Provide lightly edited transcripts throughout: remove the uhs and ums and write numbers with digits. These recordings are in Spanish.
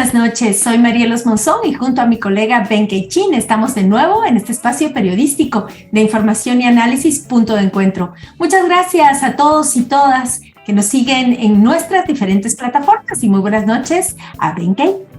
buenas noches, soy Marielos Monzón y junto a mi colega Ben Keichin estamos de nuevo en este espacio periodístico de información y análisis Punto de Encuentro. Muchas gracias a todos y todas que nos siguen en nuestras diferentes plataformas y muy buenas noches a Ben Keichin.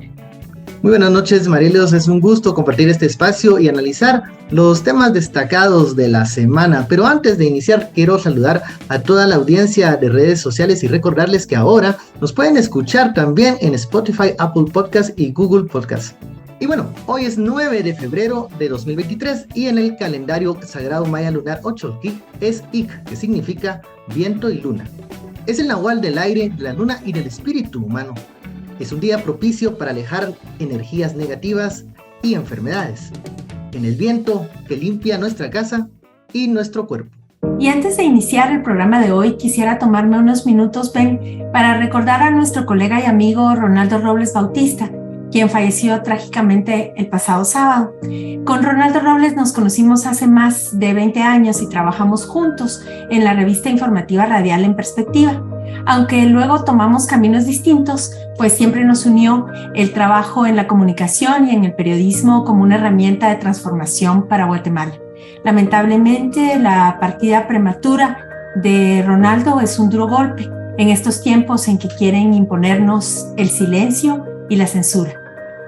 Muy buenas noches, Marielos. Es un gusto compartir este espacio y analizar los temas destacados de la semana. Pero antes de iniciar, quiero saludar a toda la audiencia de redes sociales y recordarles que ahora nos pueden escuchar también en Spotify, Apple Podcast y Google Podcast. Y bueno, hoy es 9 de febrero de 2023 y en el calendario sagrado maya lunar Ocholqui es Ik, que significa viento y luna. Es el nahual del aire, de la luna y del espíritu humano. Es un día propicio para alejar energías negativas y enfermedades. En el viento que limpia nuestra casa y nuestro cuerpo. Y antes de iniciar el programa de hoy, quisiera tomarme unos minutos, Ben, para recordar a nuestro colega y amigo Ronaldo Robles Bautista, quien falleció trágicamente el pasado sábado. Con Ronaldo Robles nos conocimos hace más de 20 años y trabajamos juntos en la revista informativa radial En Perspectiva. Aunque luego tomamos caminos distintos, pues siempre nos unió el trabajo en la comunicación y en el periodismo como una herramienta de transformación para Guatemala. Lamentablemente, la partida prematura de Ronaldo es un duro golpe en estos tiempos en que quieren imponernos el silencio y la censura.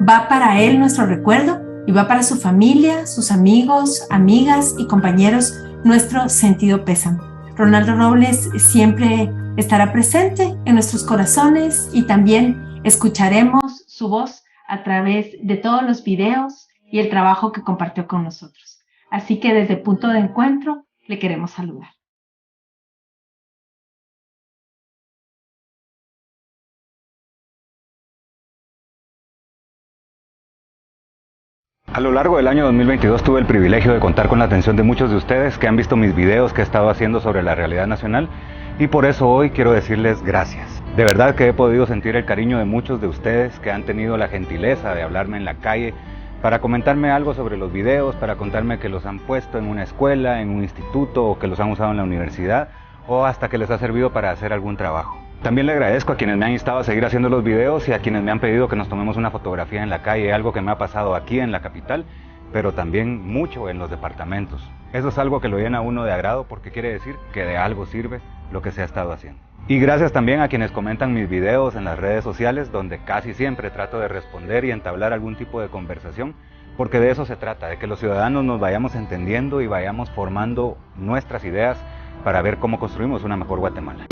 Va para él nuestro recuerdo y va para su familia, sus amigos, amigas y compañeros nuestro sentido pésame. Ronaldo Robles siempre estará presente en nuestros corazones y también escucharemos su voz a través de todos los videos y el trabajo que compartió con nosotros. Así que desde Punto de Encuentro le queremos saludar. A lo largo del año 2022 tuve el privilegio de contar con la atención de muchos de ustedes que han visto mis videos que he estado haciendo sobre la realidad nacional y por eso hoy quiero decirles gracias. De verdad que he podido sentir el cariño de muchos de ustedes que han tenido la gentileza de hablarme en la calle para comentarme algo sobre los videos, para contarme que los han puesto en una escuela, en un instituto o que los han usado en la universidad o hasta que les ha servido para hacer algún trabajo. También le agradezco a quienes me han instado a seguir haciendo los videos y a quienes me han pedido que nos tomemos una fotografía en la calle, algo que me ha pasado aquí en la capital, pero también mucho en los departamentos. Eso es algo que lo llena a uno de agrado porque quiere decir que de algo sirve lo que se ha estado haciendo. Y gracias también a quienes comentan mis videos en las redes sociales, donde casi siempre trato de responder y entablar algún tipo de conversación, porque de eso se trata, de que los ciudadanos nos vayamos entendiendo y vayamos formando nuestras ideas para ver cómo construimos una mejor Guatemala.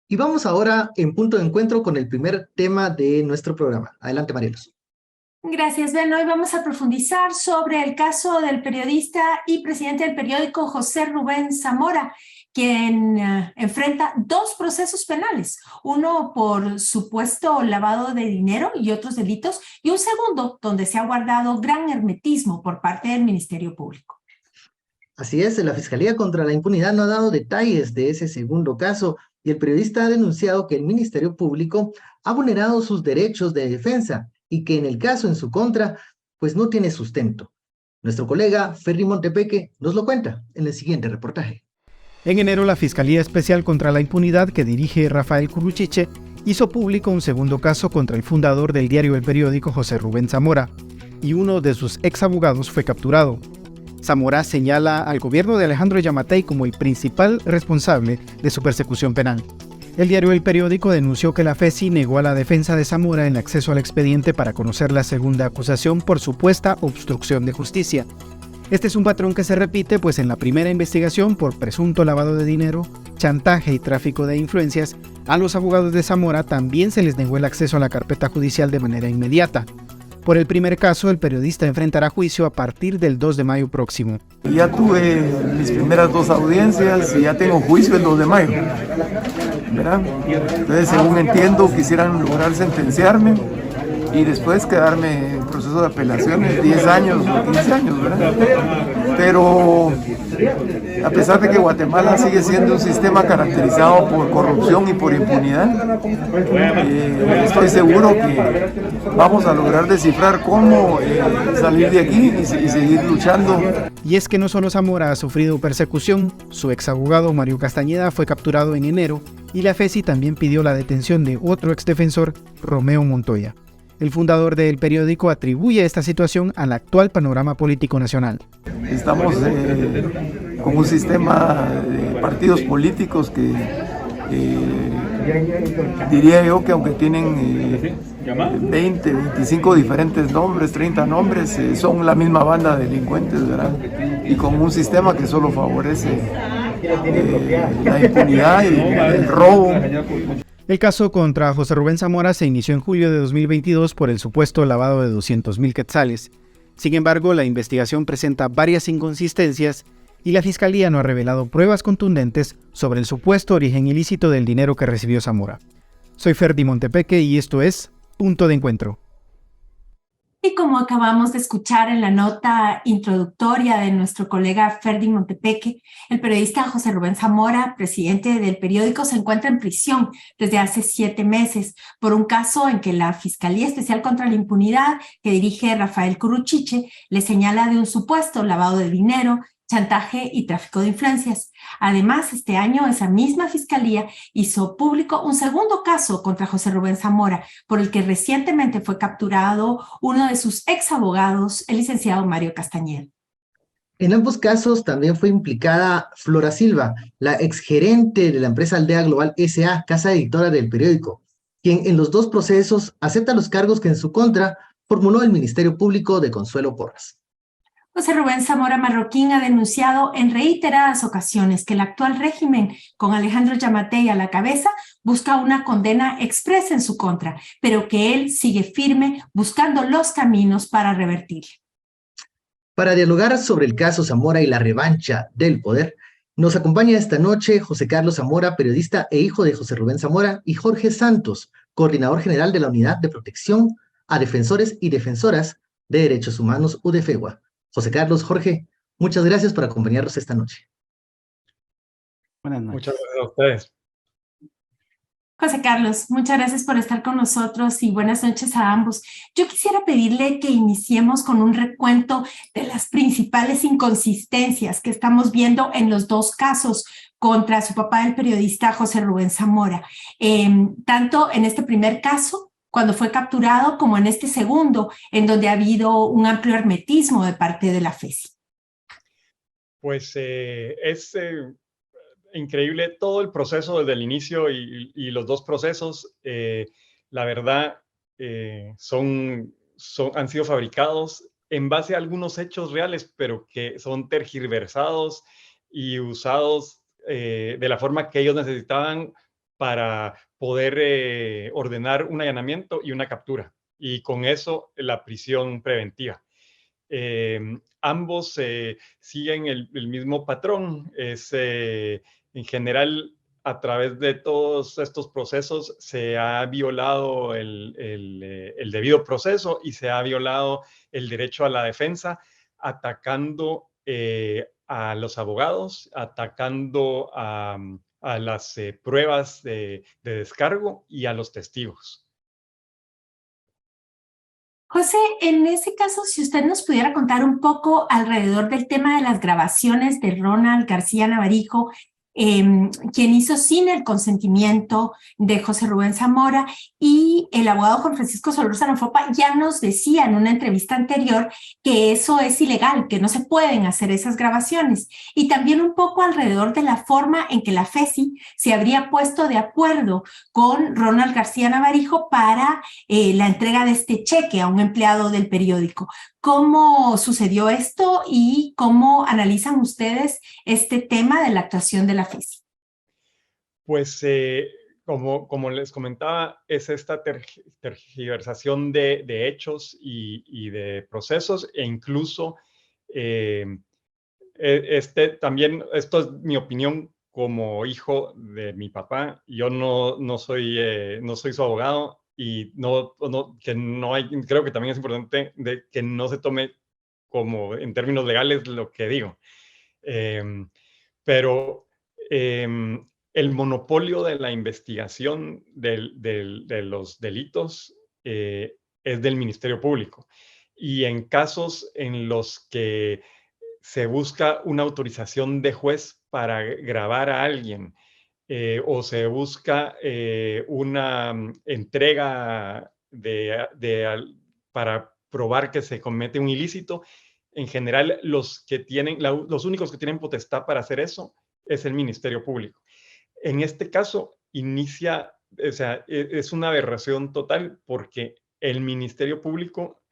Y vamos ahora en Punto de Encuentro con el primer tema de nuestro programa. Adelante, Marielos. Gracias, Ben. Hoy vamos a profundizar sobre el caso del periodista y presidente del periódico José Rubén Zamora, quien enfrenta dos procesos penales, uno por supuesto lavado de dinero y otros delitos, y un segundo donde se ha guardado gran hermetismo por parte del Ministerio Público. Así es, la Fiscalía contra la Impunidad no ha dado detalles de ese segundo caso y el periodista ha denunciado que el Ministerio Público ha vulnerado sus derechos de defensa y que en el caso en su contra, pues no tiene sustento. Nuestro colega Ferry Montepeque nos lo cuenta en el siguiente reportaje. En enero, la Fiscalía Especial contra la Impunidad, que dirige Rafael Curruchiche, hizo público un segundo caso contra el fundador del diario El Periódico, José Rubén Zamora, y uno de sus exabogados fue capturado. Zamora señala al gobierno de Alejandro Yamatei como el principal responsable de su persecución penal. El diario El Periódico denunció que la FECI negó a la defensa de Zamora el acceso al expediente para conocer la segunda acusación por supuesta obstrucción de justicia. Este es un patrón que se repite, pues en la primera investigación por presunto lavado de dinero, chantaje y tráfico de influencias, a los abogados de Zamora también se les negó el acceso a la carpeta judicial de manera inmediata. Por el primer caso, el periodista enfrentará juicio a partir del 2 de mayo próximo. Ya tuve mis primeras dos audiencias y ya tengo juicio el 2 de mayo. ¿Verdad? Entonces, según entiendo, quisieran lograr sentenciarme y después quedarme en proceso de apelaciones 10 años o 15 años, ¿verdad? Pero a pesar de que Guatemala sigue siendo un sistema caracterizado por corrupción y por impunidad, estoy seguro que vamos a lograr descifrar cómo salir de aquí y seguir luchando. Y es que no solo Zamora ha sufrido persecución, su exabogado Mario Castañeda fue capturado en enero y la FESI también pidió la detención de otro exdefensor, Romeo Montoya. El fundador del periódico atribuye esta situación al actual panorama político nacional. Estamos con un sistema de partidos políticos que diría yo que aunque tienen 20, 25 diferentes nombres, 30 nombres, son la misma banda de delincuentes, ¿verdad? Y con un sistema que solo favorece la impunidad y el robo. El caso contra José Rubén Zamora se inició en julio de 2022 por el supuesto lavado de 200,000 quetzales. Sin embargo, la investigación presenta varias inconsistencias y la Fiscalía no ha revelado pruebas contundentes sobre el supuesto origen ilícito del dinero que recibió Zamora. Soy Ferdi Montepeque y esto es Punto de Encuentro. Y como acabamos de escuchar en la nota introductoria de nuestro colega Ferdi Montepeque, el periodista José Rubén Zamora, presidente del periódico, se encuentra en prisión desde hace 7 meses por un caso en que la Fiscalía Especial contra la Impunidad, que dirige Rafael Curuchiche, le señala de un supuesto lavado de dinero, chantaje y tráfico de influencias. Además, este año esa misma fiscalía hizo público un segundo caso contra José Rubén Zamora, por el que recientemente fue capturado uno de sus ex abogados, el licenciado Mario Castañeda. En ambos casos también fue implicada Flora Silva, la exgerente de la empresa Aldea Global S.A., casa editora del periódico, quien en los dos procesos acepta los cargos que en su contra formuló el Ministerio Público de Consuelo Porras. José Rubén Zamora Marroquín ha denunciado en reiteradas ocasiones que el actual régimen, con Alejandro Yamatei a la cabeza, busca una condena expresa en su contra, pero que él sigue firme buscando los caminos para revertirlo. Para dialogar sobre el caso Zamora y la revancha del poder, nos acompaña esta noche José Carlos Zamora, periodista e hijo de José Rubén Zamora, y Jorge Santos, coordinador general de la Unidad de Protección a Defensores y Defensoras de Derechos Humanos, UDEFEGUA. José Carlos, Jorge, muchas gracias por acompañarnos esta noche. Buenas noches. Muchas gracias a ustedes. José Carlos, muchas gracias por estar con nosotros y buenas noches a ambos. Yo quisiera pedirle que iniciemos con un recuento de las principales inconsistencias que estamos viendo en los dos casos contra su papá, el periodista José Rubén Zamora, tanto en este primer caso, cuando fue capturado, como en este segundo, en donde ha habido un amplio hermetismo de parte de la FESI. Pues es increíble todo el proceso desde el inicio y los dos procesos, la verdad, han sido fabricados en base a algunos hechos reales, pero que son tergiversados y usados de la forma que ellos necesitaban para poder ordenar un allanamiento y una captura, y con eso la prisión preventiva. Ambos siguen el mismo patrón. En general, a través de todos estos procesos se ha violado el debido proceso y se ha violado el derecho a la defensa, atacando a los abogados, atacando a las pruebas de descargo y a los testigos. José, en ese caso, si usted nos pudiera contar un poco alrededor del tema de las grabaciones de Ronald García Navarijo, quien hizo sin el consentimiento de José Rubén Zamora, y el abogado Juan Francisco Solórzano Fopa ya nos decía en una entrevista anterior que eso es ilegal, que no se pueden hacer esas grabaciones, y también un poco alrededor de la forma en que la FESI se habría puesto de acuerdo con Ronald García Navarijo para la entrega de este cheque a un empleado del periódico. ¿Cómo sucedió esto y cómo analizan ustedes este tema de la actuación de la FESI? Pues como les comentaba, es esta tergiversación de hechos y de procesos, e incluso también, esto es mi opinión como hijo de mi papá. Yo no soy su abogado, y creo que también es importante que no se tome como en términos legales lo que digo. pero el monopolio de la investigación de los delitos es del Ministerio Público. Y en casos en los que se busca una autorización de juez para grabar a alguien o se busca una entrega para probar que se comete un ilícito, en general los únicos que tienen potestad para hacer eso es el Ministerio Público. En este caso, es una aberración total porque el Ministerio Público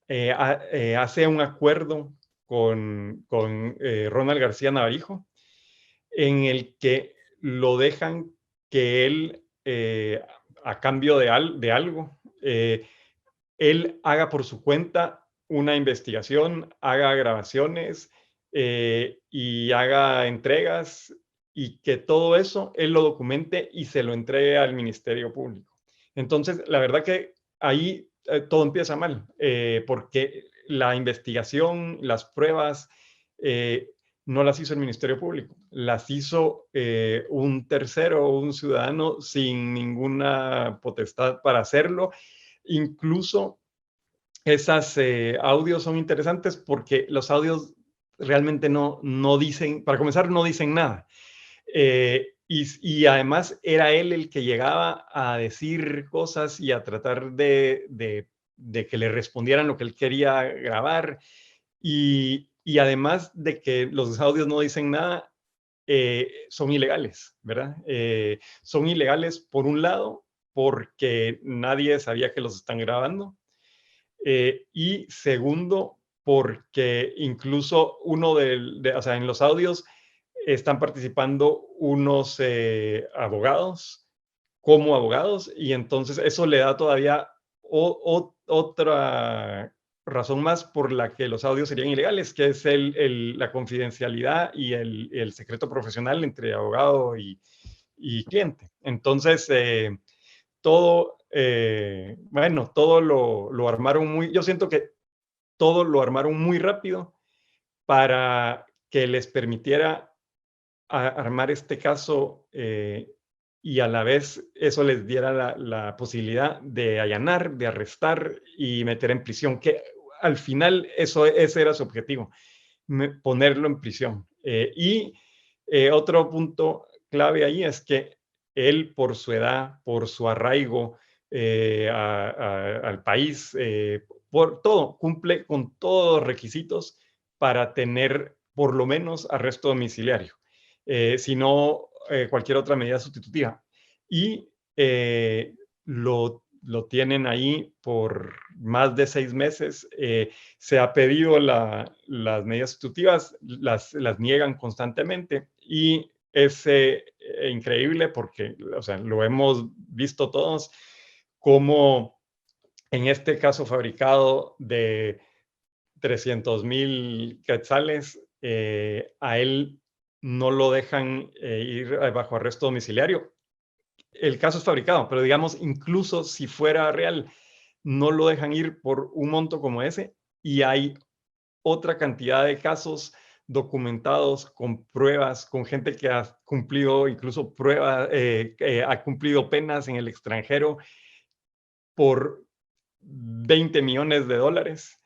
hace un acuerdo con Ronald García Navarijo en el que lo dejan que él, a cambio de algo, él haga por su cuenta una investigación, haga grabaciones y haga entregas y que todo eso él lo documente y se lo entregue al Ministerio Público. Entonces, la verdad que ahí todo empieza mal, porque la investigación, las pruebas, no las hizo el Ministerio Público, las hizo un tercero, un ciudadano sin ninguna potestad para hacerlo. Incluso esas audios son interesantes porque los audios realmente no dicen, para comenzar, no dicen nada. Y además era él el que llegaba a decir cosas y a tratar de que le respondieran lo que él quería grabar. Y además de que los audios no dicen nada, son ilegales, ¿verdad? Son ilegales por un lado porque nadie sabía que los están grabando. Y segundo, porque incluso en los audios están participando unos abogados como abogados y entonces eso le da todavía otra razón más por la que los audios serían ilegales, que es la confidencialidad y el secreto profesional entre abogado y cliente. Entonces, todo lo armaron yo siento que todo lo armaron muy rápido para que les permitiera armar este caso y a la vez eso les diera la posibilidad de allanar, de arrestar y meter en prisión, que al final ese era su objetivo, ponerlo en prisión. Otro punto clave ahí es que él, por su edad, por su arraigo al país, por todo, cumple con todos los requisitos para tener por lo menos arresto domiciliario, sino cualquier otra medida sustitutiva. Y lo tienen ahí por más de 6 meses. Se ha pedido las medidas sustitutivas, las niegan constantemente y es increíble porque, lo hemos visto todos, como en este caso fabricado de 300,000 quetzales, a él no lo dejan ir bajo arresto domiciliario. El caso es fabricado, pero digamos, incluso si fuera real, no lo dejan ir por un monto como ese y hay otra cantidad de casos documentados con pruebas, con gente que ha cumplido incluso ha cumplido penas en el extranjero por 20 millones de dólares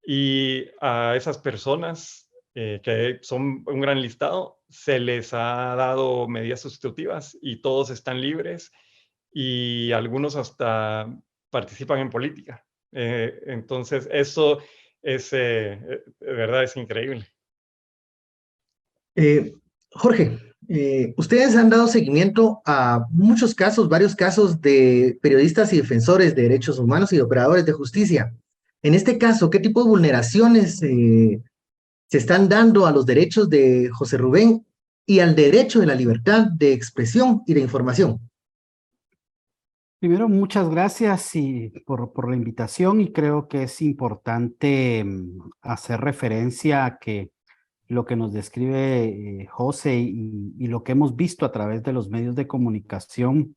y a esas personas que son un gran listado, se les ha dado medidas sustitutivas y todos están libres y algunos hasta participan en política. Entonces, eso es, de verdad, es increíble. Jorge, ustedes han dado seguimiento a muchos casos, varios casos de periodistas y defensores de derechos humanos y de operadores de justicia. En este caso, ¿qué tipo de vulneraciones se están dando a los derechos de José Rubén y al derecho de la libertad de expresión y de información? Primero, muchas gracias por la invitación y creo que es importante hacer referencia a que lo que nos describe José y lo que hemos visto a través de los medios de comunicación,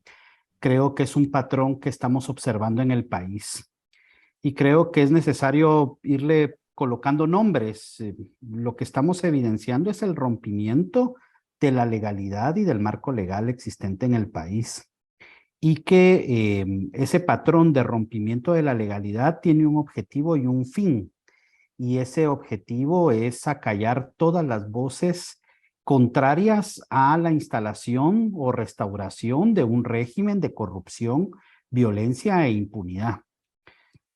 creo que es un patrón que estamos observando en el país. Y creo que es necesario irle colocando nombres. Lo que estamos evidenciando es el rompimiento de la legalidad y del marco legal existente en el país. Y que ese patrón de rompimiento de la legalidad tiene un objetivo y un fin. Y ese objetivo es acallar todas las voces contrarias a la instalación o restauración de un régimen de corrupción, violencia e impunidad.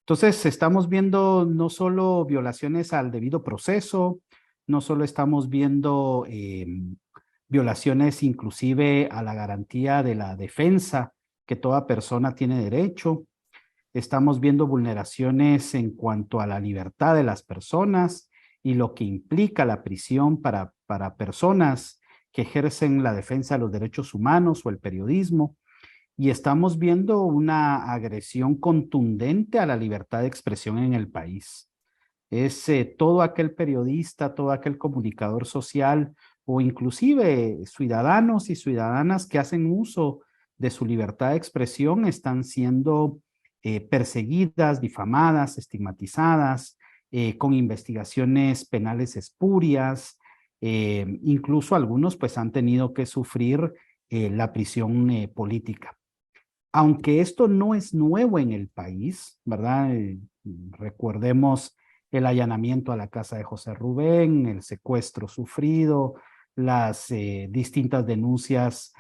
Entonces, estamos viendo no solo violaciones al debido proceso, no solo estamos viendo violaciones inclusive a la garantía de la defensa que toda persona tiene derecho. Estamos viendo vulneraciones en cuanto a la libertad de las personas y lo que implica la prisión para personas que ejercen la defensa de los derechos humanos o el periodismo. Y estamos viendo una agresión contundente a la libertad de expresión en el país. Es todo aquel periodista, todo aquel comunicador social o inclusive ciudadanos y ciudadanas que hacen uso de su libertad de expresión están siendo perseguidas, difamadas, estigmatizadas, con investigaciones penales espurias. Incluso algunos pues han tenido que sufrir la prisión política. Aunque esto no es nuevo en el país, ¿verdad? Recordemos el allanamiento a la casa de José Rubén, el secuestro sufrido, las distintas denuncias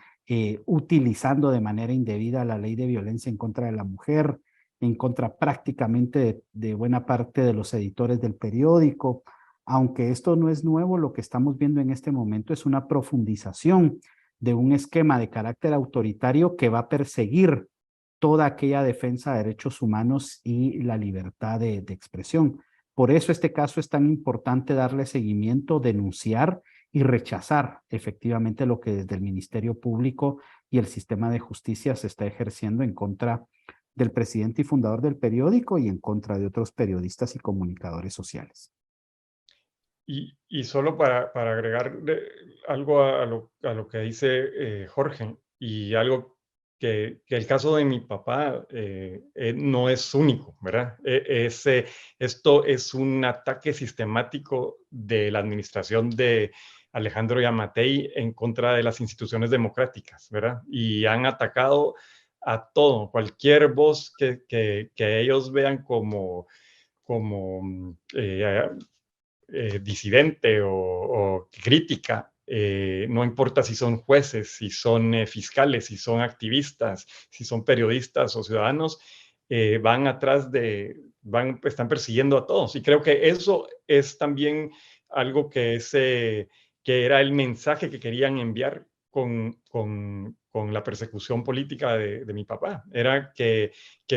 utilizando de manera indebida la ley de violencia en contra de la mujer, en contra prácticamente de buena parte de los editores del periódico. Aunque esto no es nuevo, lo que estamos viendo en este momento es una profundización de un esquema de carácter autoritario que va a perseguir toda aquella defensa de derechos humanos y la libertad de expresión. Por eso este caso es tan importante darle seguimiento, denunciar y rechazar efectivamente lo que desde el Ministerio Público y el sistema de justicia se está ejerciendo en contra del presidente y fundador del periódico y en contra de otros periodistas y comunicadores sociales. Y solo para agregar algo a lo que dice Jorge, y algo que el caso de mi papá no es único, ¿verdad? Esto es un ataque sistemático de la administración de Alejandro Yamatei en contra de las instituciones democráticas, ¿verdad? Y han atacado a todo, cualquier voz que ellos vean como disidente o crítica, no importa si son jueces, si son fiscales, si son activistas, si son periodistas o ciudadanos, están persiguiendo a todos. Y creo que eso es también algo que era el mensaje que querían enviar con la persecución política de mi papá. Era que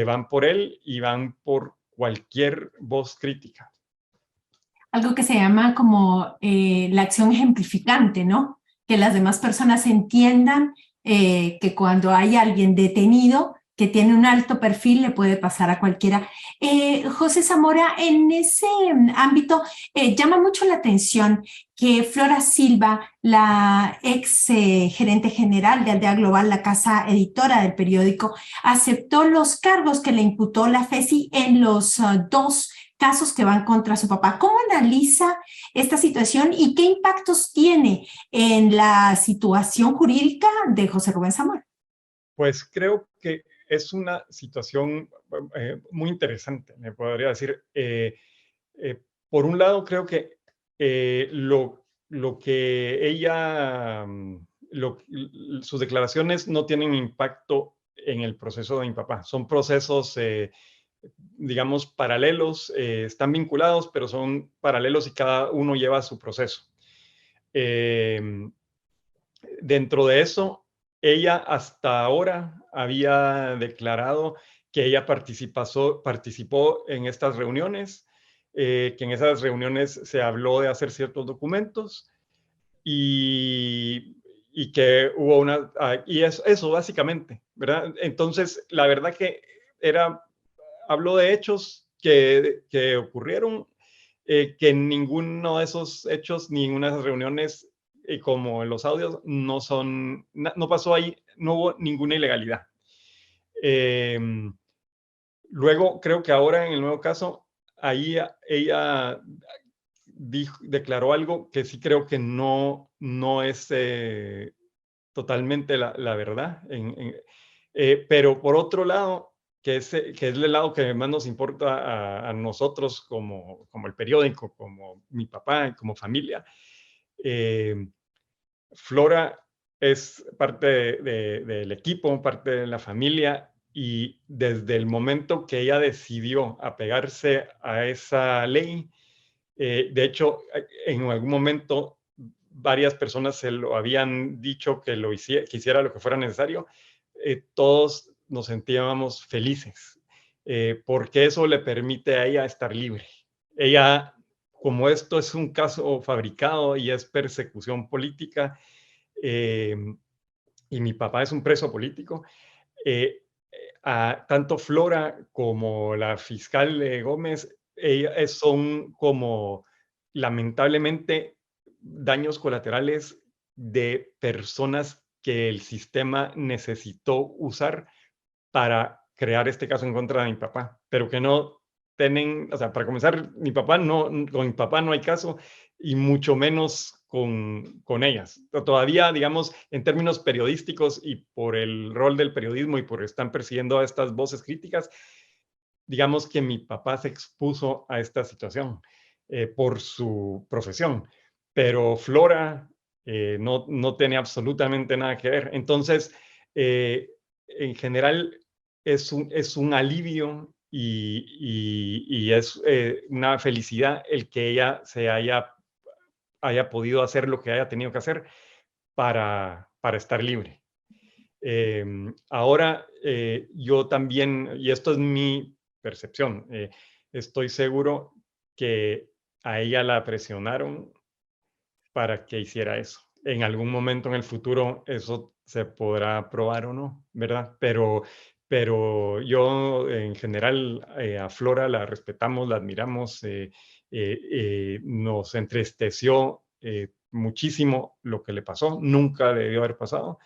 van por él y van por cualquier voz crítica. Algo que se llama como la acción ejemplificante, ¿no? Que las demás personas entiendan que cuando hay alguien detenido que tiene un alto perfil le puede pasar a cualquiera. José Zamora, en ese ámbito llama mucho la atención que Flora Silva, la ex gerente general de Aldea Global, la casa editora del periódico, aceptó los cargos que le imputó la FESI en los dos casos que van contra su papá. ¿Cómo analiza esta situación y qué impactos tiene en la situación jurídica de José Rubén Zamora? Pues creo que es una situación muy interesante, me podría decir. Por un lado, creo que lo que ella, sus declaraciones no tienen impacto en el proceso de mi papá. Son procesos digamos, paralelos, están vinculados, pero son paralelos y cada uno lleva su proceso. Dentro de eso, ella hasta ahora había declarado que ella participó en estas reuniones, que en esas reuniones se habló de hacer ciertos documentos y que hubo y eso básicamente, ¿verdad? Entonces, la verdad que habló de hechos que ocurrieron, que ninguno de esos hechos, ninguna de esas reuniones, como en los audios, no pasó ahí, no hubo ninguna ilegalidad. Luego, creo que ahora en el nuevo caso, ahí ella declaró algo que sí creo que no es totalmente la verdad. Pero por otro lado, que es el lado que más nos importa a nosotros como el periódico, como mi papá, como familia, Flora es parte del equipo, parte de la familia, y desde el momento que ella decidió apegarse a esa ley, de hecho, en algún momento varias personas se lo habían dicho que que hiciera lo que fuera necesario. Todos nos sentíamos felices, porque eso le permite a ella estar libre. Ella, como esto es un caso fabricado y es persecución política, eh, y mi papá es un preso político, eh, tanto Flora como la fiscal Gómez son como, lamentablemente, daños colaterales de personas que el sistema necesitó usar para crear este caso en contra de mi papá, pero que no tienen, o sea, para comenzar, con mi papá no hay caso, y mucho menos con ellas. Todavía, digamos, en términos periodísticos y por el rol del periodismo y por están persiguiendo a estas voces críticas, digamos que mi papá se expuso a esta situación por su profesión, pero Flora no tiene absolutamente nada que ver. Entonces, en general, es un alivio y es una felicidad el que ella se haya podido hacer lo que haya tenido que hacer para estar libre. Ahora, yo también, y esto es mi percepción, estoy seguro que a ella la presionaron para que hiciera eso. En algún momento en el futuro eso se podrá probar o no, ¿verdad? Pero yo en general a Flora la respetamos, la admiramos, nos entristeció muchísimo lo que le pasó, nunca le debió haber pasado,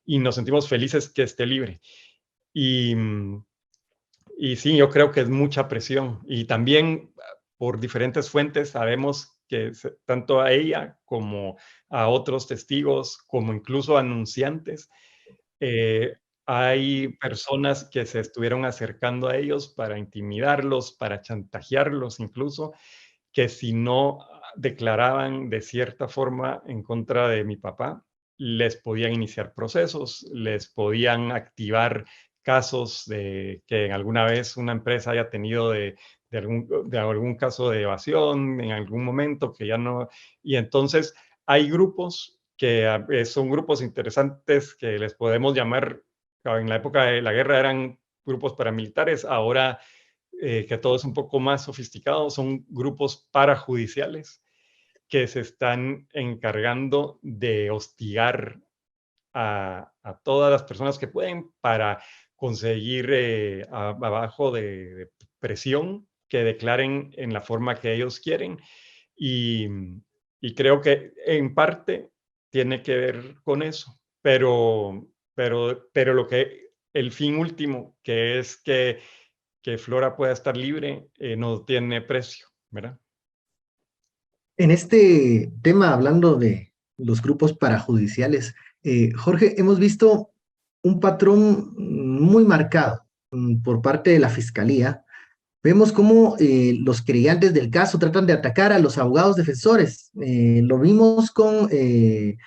y nos sentimos felices que esté libre. Y sí, yo creo que es mucha presión. Y también por diferentes fuentes sabemos que tanto a ella como a otros testigos, como incluso anunciantes, hay personas que se estuvieron acercando a ellos para intimidarlos, para chantajearlos incluso, que si no declaraban de cierta forma en contra de mi papá, les podían iniciar procesos, les podían activar casos de que alguna vez una empresa haya tenido de algún caso de evasión en algún momento que ya no. Y entonces hay grupos que son grupos interesantes que les podemos llamar, en la época de la guerra eran grupos paramilitares, ahora que todo es un poco más sofisticado, son grupos parajudiciales que se están encargando de hostigar a todas las personas que pueden para conseguir abajo de presión que declaren en la forma que ellos quieren. Y, y creo que en parte tiene que ver con eso, pero el fin último, que es que Flora pueda estar libre, no tiene precio, ¿verdad? En este tema, hablando de los grupos parajudiciales, Jorge, hemos visto un patrón muy marcado por parte de la Fiscalía. Vemos cómo los querellantes del caso tratan de atacar a los abogados defensores. Lo vimos con el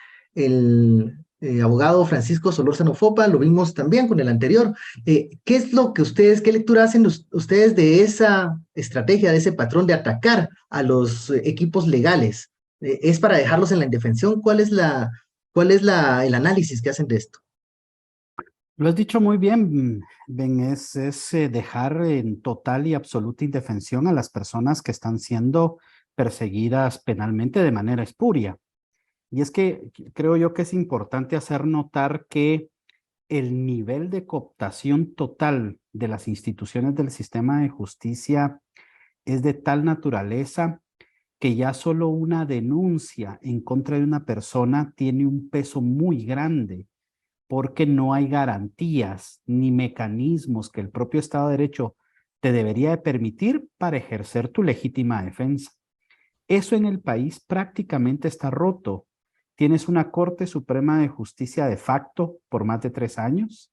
abogado Francisco Solórzano Fopa, lo vimos también con el anterior. ¿Qué es lo que qué lectura hacen ustedes de esa estrategia, de ese patrón de atacar a los equipos legales? ¿Es para dejarlos en la indefensión? ¿Cuál es el análisis que hacen de esto? Lo has dicho muy bien, Ben, es dejar en total y absoluta indefensión a las personas que están siendo perseguidas penalmente de manera espuria. Y es que creo yo que es importante hacer notar que el nivel de cooptación total de las instituciones del sistema de justicia es de tal naturaleza que ya solo una denuncia en contra de una persona tiene un peso muy grande, porque no hay garantías ni mecanismos que el propio Estado de Derecho te debería de permitir para ejercer tu legítima defensa. Eso en el país prácticamente está roto. Tienes una Corte Suprema de Justicia de facto por más de 3 años.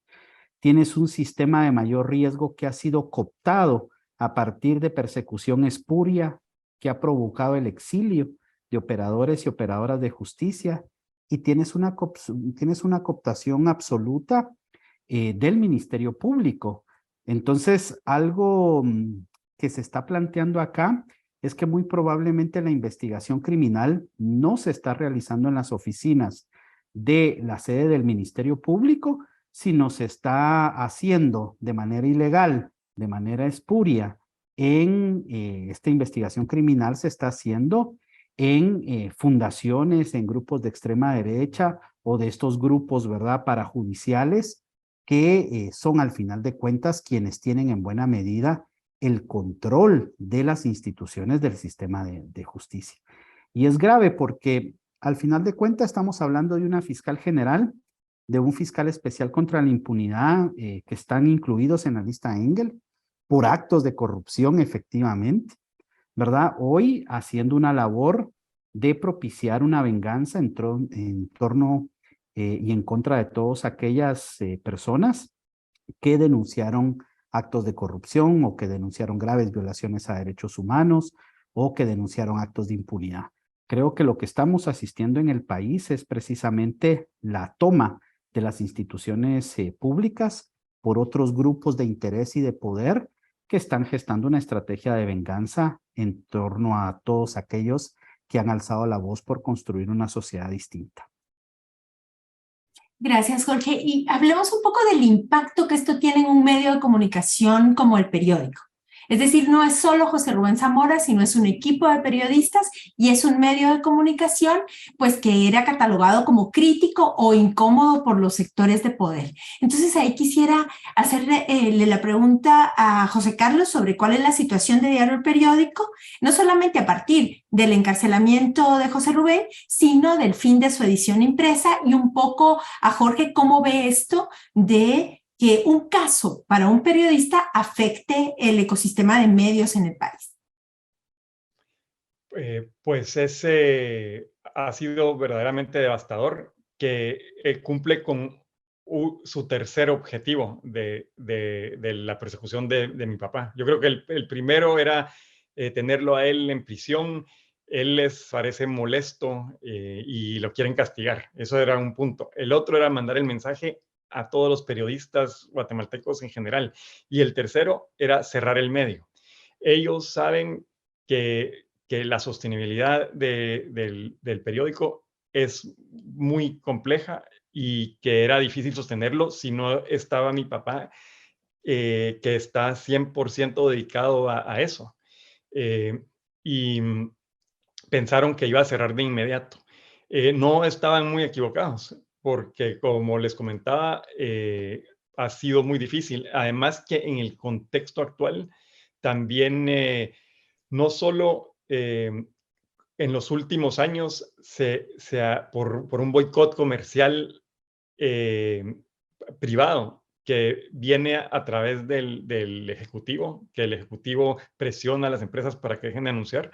Tienes un sistema de mayor riesgo que ha sido cooptado a partir de persecución espuria que ha provocado el exilio de operadores y operadoras de justicia, y tienes una cooptación absoluta del Ministerio Público. Entonces, algo que se está planteando acá es que muy probablemente la investigación criminal no se está realizando en las oficinas de la sede del Ministerio Público, sino se está haciendo de manera ilegal, de manera espuria. Esta investigación criminal se está haciendo en fundaciones, en grupos de extrema derecha o de estos grupos, ¿verdad?, parajudiciales, que son al final de cuentas quienes tienen en buena medida el control de las instituciones del sistema de justicia. Y es grave porque al final de cuentas estamos hablando de una fiscal general, de un fiscal especial contra la impunidad que están incluidos en la lista Engel por actos de corrupción efectivamente, ¿verdad? Hoy haciendo una labor de propiciar una venganza en torno y en contra de todas aquellas personas que denunciaron actos de corrupción o que denunciaron graves violaciones a derechos humanos o que denunciaron actos de impunidad. Creo que lo que estamos asistiendo en el país es precisamente la toma de las instituciones públicas por otros grupos de interés y de poder que están gestando una estrategia de venganza en torno a todos aquellos que han alzado la voz por construir una sociedad distinta. Gracias, Jorge. Y hablemos un poco del impacto que esto tiene en un medio de comunicación como el periódico. Es decir, no es solo José Rubén Zamora, sino es un equipo de periodistas y es un medio de comunicación pues que era catalogado como crítico o incómodo por los sectores de poder. Entonces ahí quisiera hacerle la pregunta a José Carlos sobre cuál es la situación de Diario El Periódico, no solamente a partir del encarcelamiento de José Rubén, sino del fin de su edición impresa, y un poco a Jorge cómo ve esto de que un caso para un periodista afecte el ecosistema de medios en el país. Pues ese ha sido verdaderamente devastador, que cumple con su tercer objetivo de la persecución de mi papá. Yo creo que el primero era tenerlo a él en prisión. Él les parece molesto y lo quieren castigar. Eso era un punto. El otro era mandar el mensaje a todos los periodistas guatemaltecos en general. Y el tercero era cerrar el medio. Ellos saben que la sostenibilidad del periódico es muy compleja y que era difícil sostenerlo si no estaba mi papá, que está 100% dedicado a eso. Y pensaron que iba a cerrar de inmediato. No estaban muy equivocados, porque como les comentaba, ha sido muy difícil. Además que en el contexto actual también no solo en los últimos años por un boicot comercial privado que viene a través del Ejecutivo, que el Ejecutivo presiona a las empresas para que dejen de anunciar,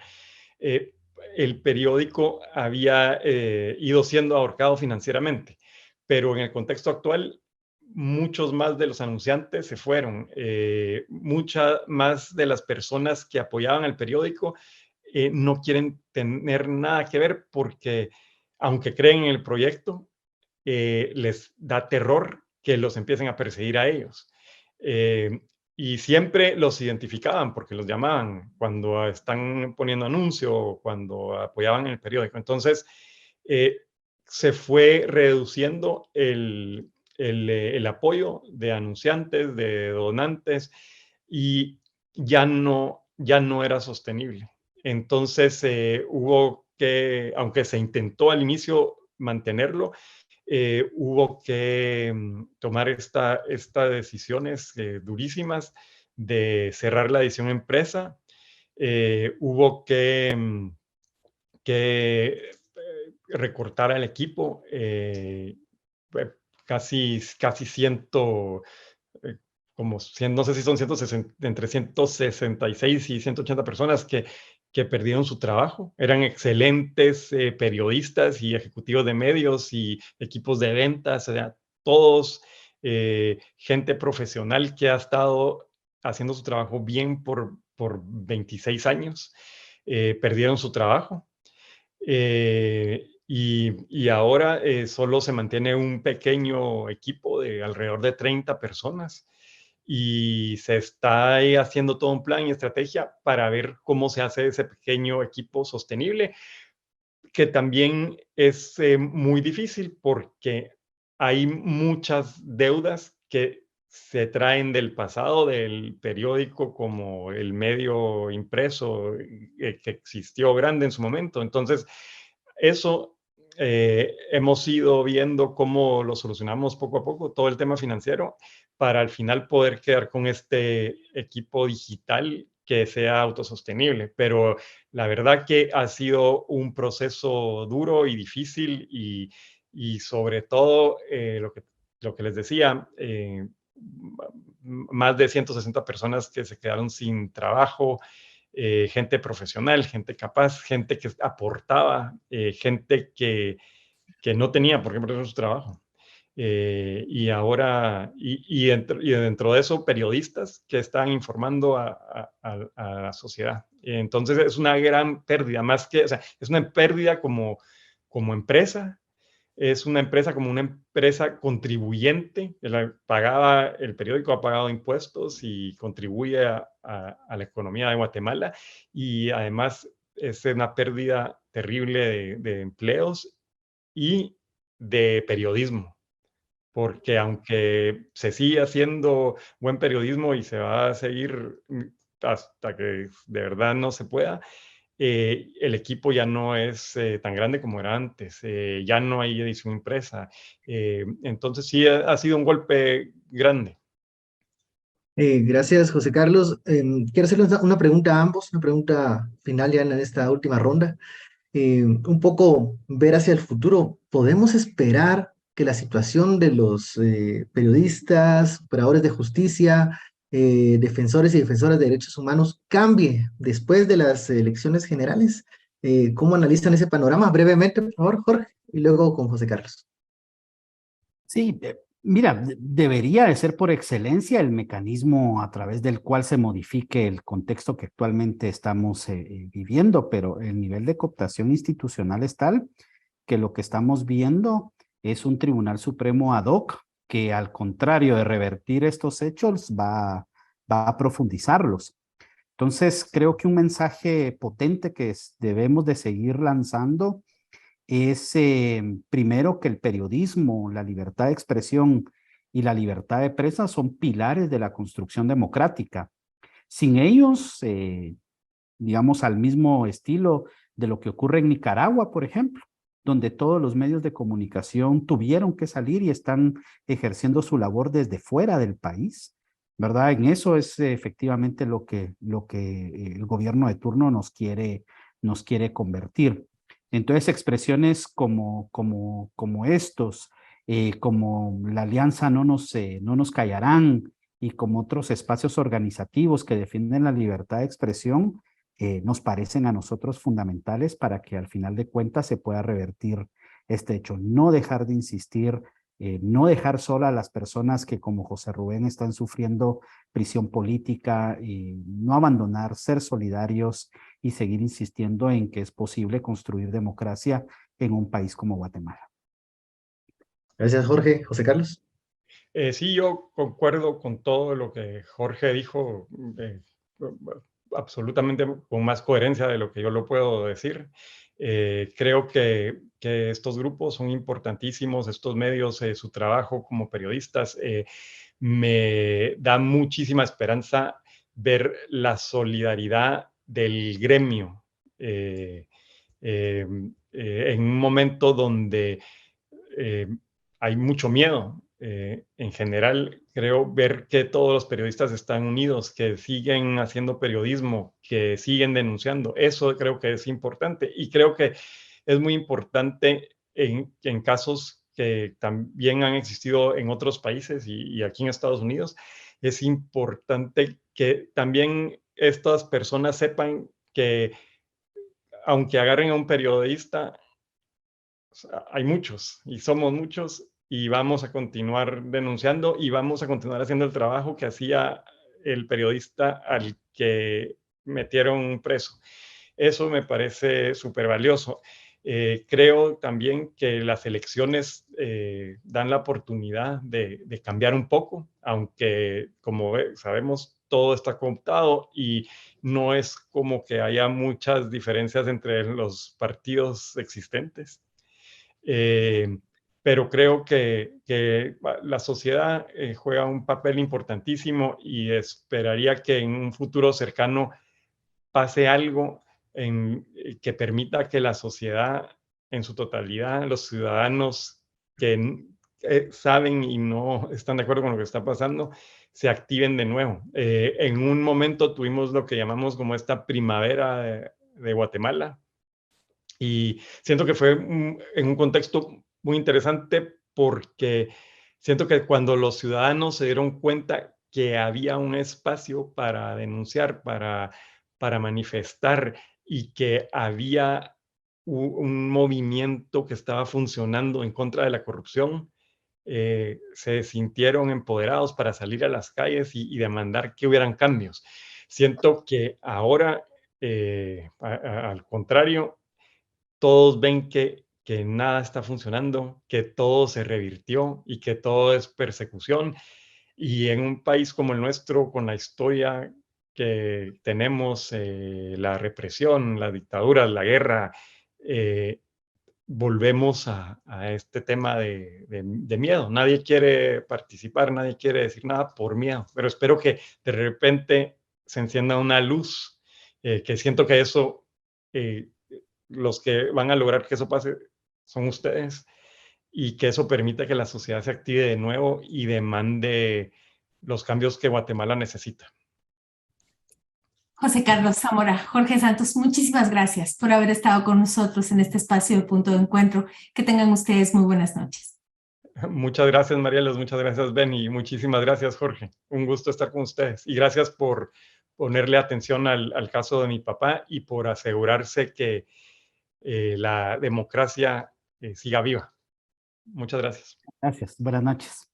el periódico había ido siendo ahorcado financieramente, pero en el contexto actual muchos más de los anunciantes se fueron, muchas más de las personas que apoyaban al periódico no quieren tener nada que ver porque, aunque creen en el proyecto, les da terror que los empiecen a perseguir a ellos. Y siempre los identificaban porque los llamaban cuando están poniendo anuncio o cuando apoyaban en el periódico. Entonces, se fue reduciendo el apoyo de anunciantes, de donantes, y ya no era sostenible. Entonces, hubo que, aunque se intentó al inicio mantenerlo, hubo que tomar estas decisiones durísimas de cerrar la edición impresa. Hubo que recortar al equipo, casi 100, como 100, no sé si son 160, entre 166 y 180 personas que que perdieron su trabajo. Eran excelentes periodistas y ejecutivos de medios y equipos de ventas, o sea, todos gente profesional que ha estado haciendo su trabajo bien por 26 años, perdieron su trabajo. Y ahora solo se mantiene un pequeño equipo de alrededor de 30 personas y se está haciendo todo un plan y estrategia para ver cómo se hace ese pequeño equipo sostenible, que también es muy difícil porque hay muchas deudas que se traen del pasado del periódico como el medio impreso que existió grande en su momento. Entonces, eso hemos ido viendo cómo lo solucionamos poco a poco, todo el tema financiero, para al final poder quedar con este equipo digital que sea autosostenible. Pero la verdad que ha sido un proceso duro y difícil y sobre todo lo que les decía, más de 160 personas que se quedaron sin trabajo, gente profesional, gente capaz, gente que aportaba, gente que no tenía, por ejemplo, su trabajo. Y ahora, y dentro de eso, periodistas que están informando a la sociedad. Entonces es una gran pérdida, más que, o sea, es una pérdida como empresa, es una empresa como una empresa contribuyente, el periódico ha pagado impuestos y contribuye a la economía de Guatemala, y además es una pérdida terrible de empleos y de periodismo, porque aunque se sigue haciendo buen periodismo y se va a seguir hasta que de verdad no se pueda, el equipo ya no es tan grande como era antes, ya no hay edición impresa. Entonces sí ha sido un golpe grande. Gracias, José Carlos. Quiero hacerle una pregunta a ambos, una pregunta final ya en esta última ronda. Un poco ver hacia el futuro. ¿Podemos esperar que la situación de los periodistas, operadores de justicia, defensores y defensoras de derechos humanos cambie después de las elecciones generales? ¿Cómo analizan ese panorama? Brevemente, por favor, Jorge, y luego con José Carlos. Sí, mira, debería de ser por excelencia el mecanismo a través del cual se modifique el contexto que actualmente estamos viviendo, pero el nivel de cooptación institucional es tal que lo que estamos viendo es un Tribunal Supremo ad hoc que, al contrario de revertir estos hechos, va a profundizarlos. Entonces, creo que un mensaje potente que debemos de seguir lanzando es primero que el periodismo, la libertad de expresión y la libertad de prensa son pilares de la construcción democrática. Sin ellos, digamos, al mismo estilo de lo que ocurre en Nicaragua, por ejemplo, donde todos los medios de comunicación tuvieron que salir y están ejerciendo su labor desde fuera del país, ¿verdad? En eso es efectivamente lo que el gobierno de turno nos quiere convertir. Entonces, expresiones como estos, como la Alianza No Nos Callarán, y como otros espacios organizativos que defienden la libertad de expresión, nos parecen a nosotros fundamentales para que al final de cuentas se pueda revertir este hecho. No dejar de insistir, no dejar sola a las personas que, como José Rubén, están sufriendo prisión política, no abandonar, ser solidarios y seguir insistiendo en que es posible construir democracia en un país como Guatemala. Gracias, Jorge. José Carlos. Sí, yo concuerdo con todo lo que Jorge dijo, absolutamente con más coherencia de lo que yo lo puedo decir. Creo que estos grupos son importantísimos, estos medios, su trabajo como periodistas, me da muchísima esperanza ver la solidaridad del gremio en un momento donde hay mucho miedo. En general, creo ver que todos los periodistas están unidos, que siguen haciendo periodismo, que siguen denunciando. Eso creo que es importante, y creo que es muy importante en casos que también han existido en otros países y aquí en Estados Unidos. Es importante que también estas personas sepan que aunque agarren a un periodista, hay muchos y somos muchos y vamos a continuar denunciando y vamos a continuar haciendo el trabajo que hacía el periodista al que metieron preso. Eso me parece súper valioso. Creo también que las elecciones dan la oportunidad de cambiar un poco, aunque como sabemos todo está cooptado y no es como que haya muchas diferencias entre los partidos existentes. Pero creo que la sociedad juega un papel importantísimo y esperaría que en un futuro cercano pase algo que permita que la sociedad en su totalidad, los ciudadanos que saben y no están de acuerdo con lo que está pasando, se activen de nuevo. En un momento tuvimos lo que llamamos como esta primavera de Guatemala, y siento que fue en un contexto muy interesante porque siento que cuando los ciudadanos se dieron cuenta que había un espacio para denunciar, para manifestar y que había un movimiento que estaba funcionando en contra de la corrupción, se sintieron empoderados para salir a las calles y demandar que hubieran cambios. Siento que ahora, al contrario, todos ven que nada está funcionando, que todo se revirtió y que todo es persecución. Y en un país como el nuestro, con la historia que tenemos, la represión, las dictaduras, la guerra, volvemos a este tema de miedo. Nadie quiere participar, nadie quiere decir nada por miedo, pero espero que de repente se encienda una luz, que siento que eso, los que van a lograr que eso pase son ustedes, y que eso permita que la sociedad se active de nuevo y demande los cambios que Guatemala necesita. José Carlos Zamora, Jorge Santos, muchísimas gracias por haber estado con nosotros en este espacio de Punto de Encuentro. Que tengan ustedes muy buenas noches. Muchas gracias, Marielos, muchas gracias, Ben, y muchísimas gracias, Jorge. Un gusto estar con ustedes. Y gracias por ponerle atención al caso de mi papá y por asegurarse que la democracia siga viva. Muchas gracias. Gracias. Buenas noches.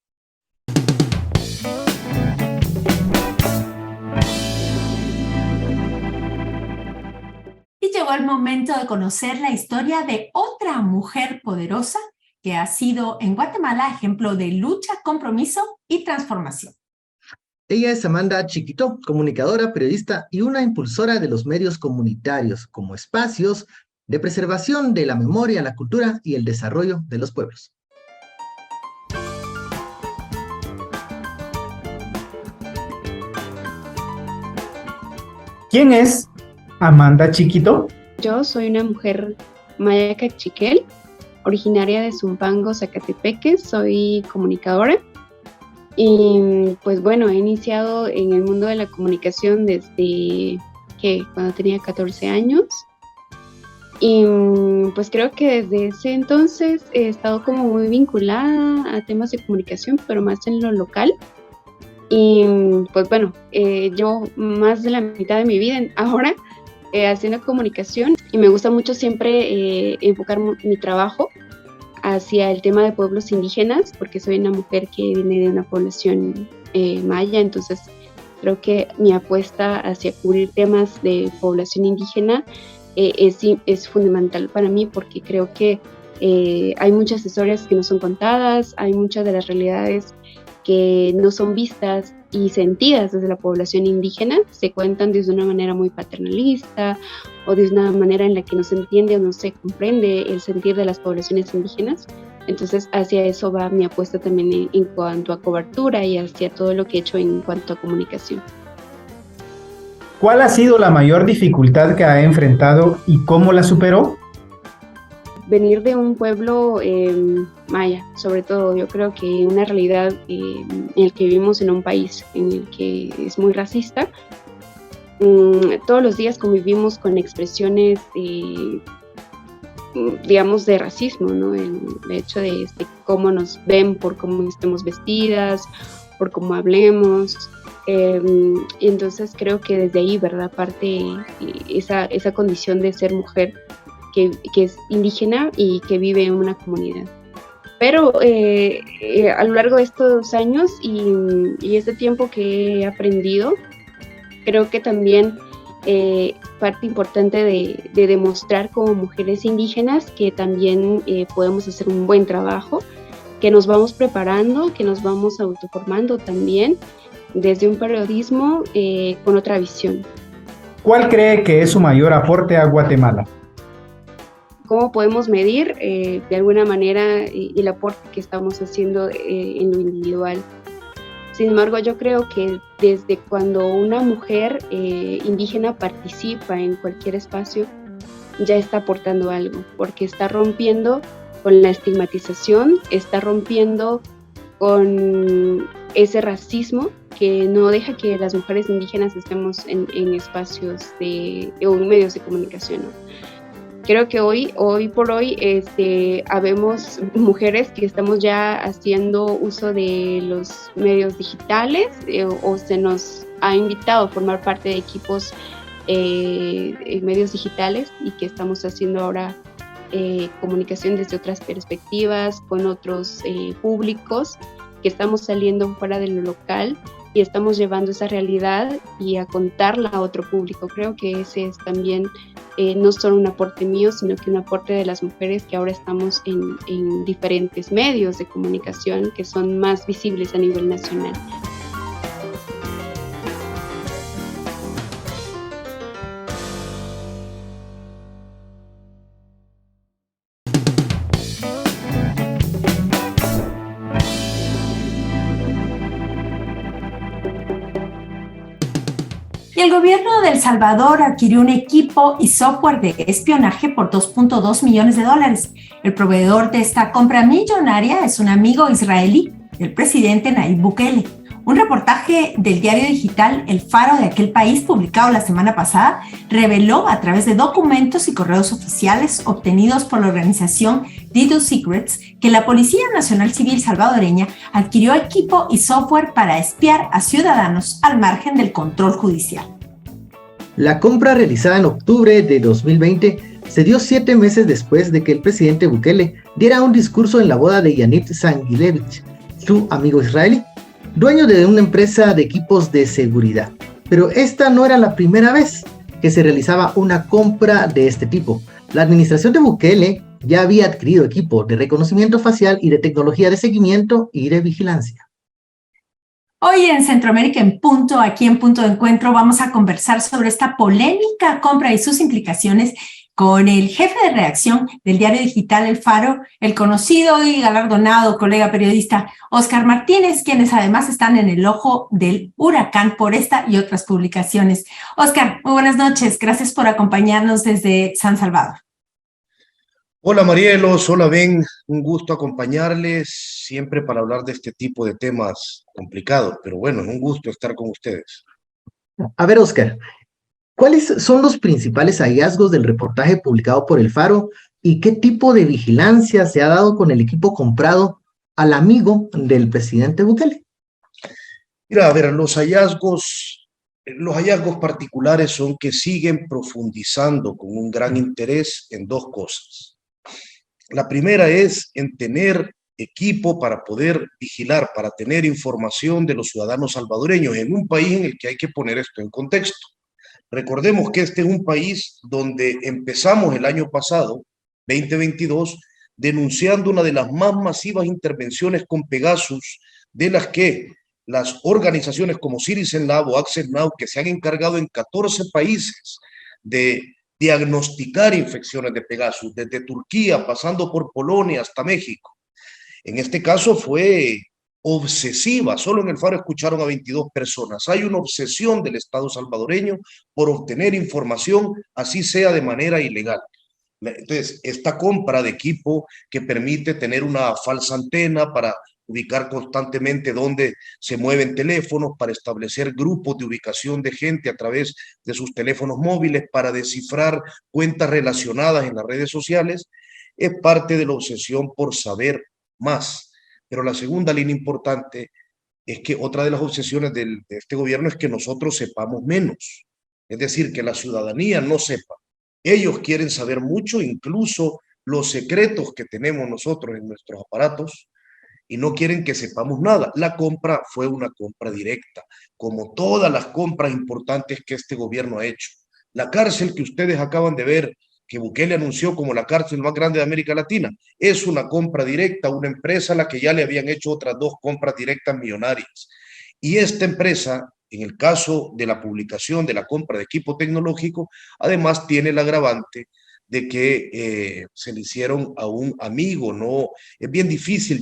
Y llegó el momento de conocer la historia de otra mujer poderosa que ha sido en Guatemala ejemplo de lucha, compromiso y transformación. Ella es Amanda Chiquito, comunicadora, periodista y una impulsora de los medios comunitarios como espacios de preservación de la memoria, la cultura y el desarrollo de los pueblos. ¿Quién es Amanda Chiquito? Yo soy una mujer maya cachiquel, originaria de Zumpango, Zacatepeque, soy comunicadora y pues bueno, he iniciado en el mundo de la comunicación desde cuando tenía 14 años y pues creo que desde ese entonces he estado como muy vinculada a temas de comunicación, pero más en lo local. Y pues bueno, llevo más de la mitad de mi vida ahora haciendo comunicación y me gusta mucho siempre enfocar mi trabajo hacia el tema de pueblos indígenas, porque soy una mujer que viene de una población maya, entonces creo que mi apuesta hacia cubrir temas de población indígena es fundamental para mí, porque creo que hay muchas historias que no son contadas, hay muchas de las realidades que no son vistas y sentidas desde la población indígena, se cuentan desde una manera muy paternalista o de una manera en la que no se entiende o no se comprende el sentir de las poblaciones indígenas. Entonces hacia eso va mi apuesta también en cuanto a cobertura y hacia todo lo que he hecho en cuanto a comunicación. ¿Cuál ha sido la mayor dificultad que ha enfrentado y cómo la superó? Venir de un pueblo maya, sobre todo, yo creo que una realidad en el que vivimos en un país en el que es muy racista, todos los días convivimos con expresiones, digamos, de racismo, ¿no? El hecho de cómo nos ven por cómo estemos vestidas, por cómo hablemos, Y entonces creo que desde ahí, ¿verdad? Parte esa condición de ser mujer que es indígena y que vive en una comunidad. Pero a lo largo de estos años y este tiempo que he aprendido, creo que también parte importante de demostrar como mujeres indígenas que también podemos hacer un buen trabajo, que nos vamos preparando, que nos vamos autoformando también desde un periodismo con otra visión. ¿Cuál cree que es su mayor aporte a Guatemala? ¿Cómo podemos medir de alguna manera el aporte que estamos haciendo en lo individual? Sin embargo, yo creo que desde cuando una mujer indígena participa en cualquier espacio, ya está aportando algo, porque está rompiendo con la estigmatización, está rompiendo con ese racismo que no deja que las mujeres indígenas estemos en espacios o en medios de comunicación, ¿no? Creo que hoy por hoy habemos mujeres que estamos ya haciendo uso de los medios digitales o se nos ha invitado a formar parte de equipos en medios digitales y que estamos haciendo ahora comunicación desde otras perspectivas, con otros públicos, que estamos saliendo fuera de lo local y estamos llevando esa realidad y a contarla a otro público. Creo que ese es también no solo un aporte mío, sino que un aporte de las mujeres que ahora estamos en diferentes medios de comunicación que son más visibles a nivel nacional. Y el gobierno de El Salvador adquirió un equipo y software de espionaje por $2.2 millones. El proveedor de esta compra millonaria es un amigo israelí del presidente Nayib Bukele. Un reportaje del diario digital El Faro de aquel país, publicado la semana pasada, reveló a través de documentos y correos oficiales obtenidos por la organización DDoS Secrets que la Policía Nacional Civil salvadoreña adquirió equipo y software para espiar a ciudadanos al margen del control judicial. La compra realizada en octubre de 2020 se dio 7 meses después de que el presidente Bukele diera un discurso en la boda de Yaniv Zangilevich, su amigo israelí, dueño de una empresa de equipos de seguridad. Pero esta no era la primera vez que se realizaba una compra de este tipo. La administración de Bukele ya había adquirido equipo de reconocimiento facial y de tecnología de seguimiento y de vigilancia. Hoy en Centroamérica en Punto, aquí en Punto de Encuentro, vamos a conversar sobre esta polémica compra y sus implicaciones con el jefe de redacción del diario digital El Faro, el conocido y galardonado colega periodista Óscar Martínez, quienes además están en el ojo del huracán por esta y otras publicaciones. Óscar, muy buenas noches. Gracias por acompañarnos desde San Salvador. Hola Marielos, hola Ben, un gusto acompañarles siempre para hablar de este tipo de temas complicados, pero bueno, es un gusto estar con ustedes. A ver, Óscar, ¿cuáles son los principales hallazgos del reportaje publicado por El Faro y qué tipo de vigilancia se ha dado con el equipo comprado al amigo del presidente Bukele? Mira, a ver, los hallazgos particulares son que siguen profundizando con un gran interés en dos cosas. La primera es en tener equipo para poder vigilar, para tener información de los ciudadanos salvadoreños en un país en el que hay que poner esto en contexto. Recordemos que este es un país donde empezamos el año pasado, 2022, denunciando una de las más masivas intervenciones con Pegasus, de las que las organizaciones como Citizen Lab o Access Now, que se han encargado en 14 países de diagnosticar infecciones de Pegasus, desde Turquía, pasando por Polonia hasta México. En este caso fue obsesiva, solo en El Faro escucharon a 22 personas. Hay una obsesión del Estado salvadoreño por obtener información, así sea de manera ilegal. Entonces, esta compra de equipo que permite tener una falsa antena para ubicar constantemente dónde se mueven teléfonos, para establecer grupos de ubicación de gente a través de sus teléfonos móviles, para descifrar cuentas relacionadas en las redes sociales, es parte de la obsesión por saber más. Pero la segunda línea importante es que otra de las obsesiones de este gobierno es que nosotros sepamos menos. Es decir, que la ciudadanía no sepa. Ellos quieren saber mucho, incluso los secretos que tenemos nosotros en nuestros aparatos, y no quieren que sepamos nada. La compra fue una compra directa, como todas las compras importantes que este gobierno ha hecho. La cárcel que ustedes acaban de ver, que Bukele anunció como la cárcel más grande de América Latina, es una compra directa, una empresa a la que ya le habían hecho otras 2 compras directas millonarias. Y esta empresa, en el caso de la publicación de la compra de equipo tecnológico, además tiene el agravante de que se le hicieron a un amigo, ¿no? Es bien difícil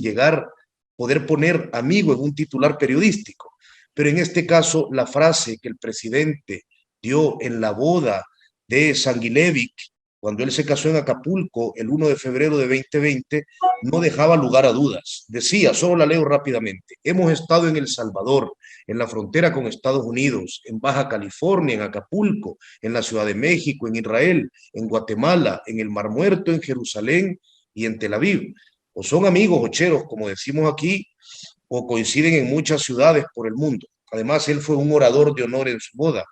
poder poner amigo en un titular periodístico, pero en este caso la frase que el presidente dio en la boda de Sanguilevic, cuando él se casó en Acapulco el 1 de febrero de 2020, no dejaba lugar a dudas. Decía, solo la leo rápidamente: hemos estado en El Salvador, en la frontera con Estados Unidos, en Baja California, en Acapulco, en la Ciudad de México, en Israel, en Guatemala, en el Mar Muerto, en Jerusalén y en Tel Aviv. O son amigos o cheros, como decimos aquí, o coinciden en muchas ciudades por el mundo. Además, él fue un orador de honor en su boda.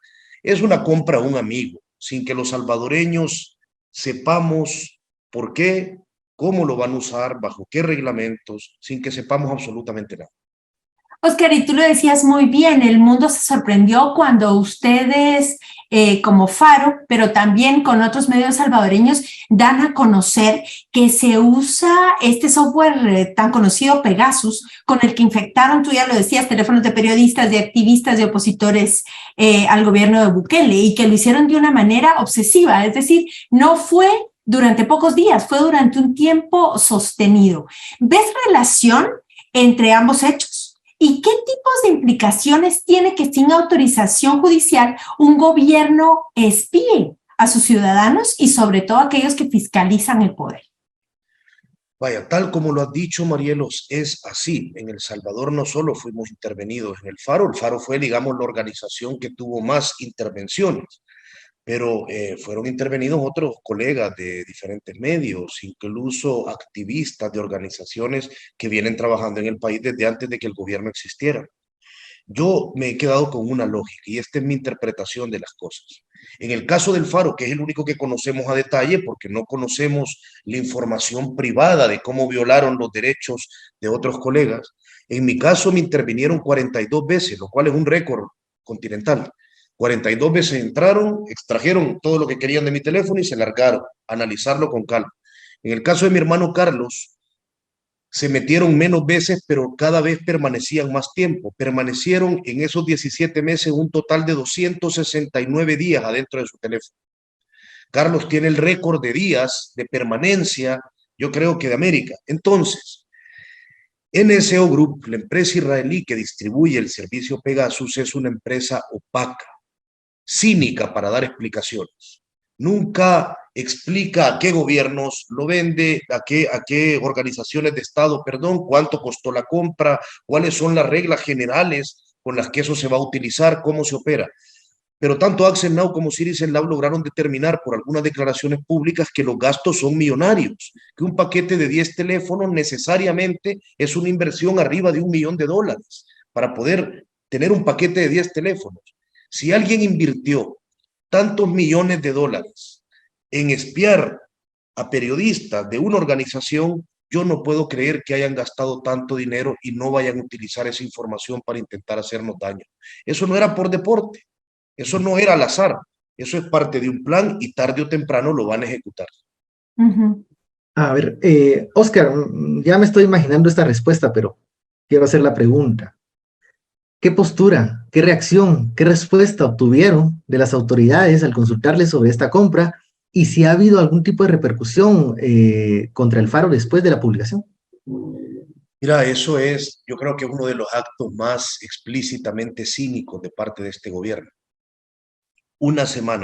Es una compra a un amigo, sin que los salvadoreños sepamos por qué, cómo lo van a usar, bajo qué reglamentos, sin que sepamos absolutamente nada. Oscar, y tú lo decías muy bien, el mundo se sorprendió cuando ustedes, como Faro, pero también con otros medios salvadoreños, dan a conocer que se usa este software tan conocido, Pegasus, con el que infectaron, tú ya lo decías, teléfonos de periodistas, de activistas, de opositores al gobierno de Bukele, y que lo hicieron de una manera obsesiva, es decir, no fue durante pocos días, fue durante un tiempo sostenido. ¿Ves relación entre ambos hechos? ¿Y qué tipos de implicaciones tiene que sin autorización judicial un gobierno espíe a sus ciudadanos y sobre todo a aquellos que fiscalizan el poder? Vaya, tal como lo has dicho, Marielos, es así. En El Salvador no solo fuimos intervenidos en el Faro fue, digamos, la organización que tuvo más intervenciones, pero fueron intervenidos otros colegas de diferentes medios, incluso activistas de organizaciones que vienen trabajando en el país desde antes de que el gobierno existiera. Yo me he quedado con una lógica y esta es mi interpretación de las cosas. En el caso del Faro, que es el único que conocemos a detalle, porque no conocemos la información privada de cómo violaron los derechos de otros colegas, en mi caso me intervinieron 42 veces, lo cual es un récord continental. 42 veces entraron, extrajeron todo lo que querían de mi teléfono y se largaron a analizarlo con calma. En el caso de mi hermano Carlos, se metieron menos veces, pero cada vez permanecían más tiempo. Permanecieron en esos 17 meses un total de 269 días adentro de su teléfono. Carlos tiene el récord de días de permanencia, yo creo que de América. Entonces, NSO Group, la empresa israelí que distribuye el servicio Pegasus, es una empresa opaca, cínica para dar explicaciones. Nunca explica a qué gobiernos lo vende, a qué organizaciones de Estado, cuánto costó la compra, cuáles son las reglas generales con las que eso se va a utilizar, cómo se opera. Pero tanto Axel Now como Citizen Lab lograron determinar por algunas declaraciones públicas que los gastos son millonarios, que un paquete de 10 teléfonos necesariamente es una inversión arriba de $1 millón para poder tener un paquete de 10 teléfonos. Si alguien invirtió tantos millones de dólares en espiar a periodistas de una organización, yo no puedo creer que hayan gastado tanto dinero y no vayan a utilizar esa información para intentar hacernos daño. Eso no era por deporte, eso no era al azar, eso es parte de un plan y tarde o temprano lo van a ejecutar. A ver, Oscar, ya me estoy imaginando esta respuesta, pero quiero hacer la pregunta. ¿Qué postura, qué reacción, qué respuesta obtuvieron de las autoridades al consultarles sobre esta compra y si ha habido algún tipo de repercusión contra el Faro después de la publicación? Mira, eso es, yo creo que uno de los actos más explícitamente cínicos de parte de este gobierno.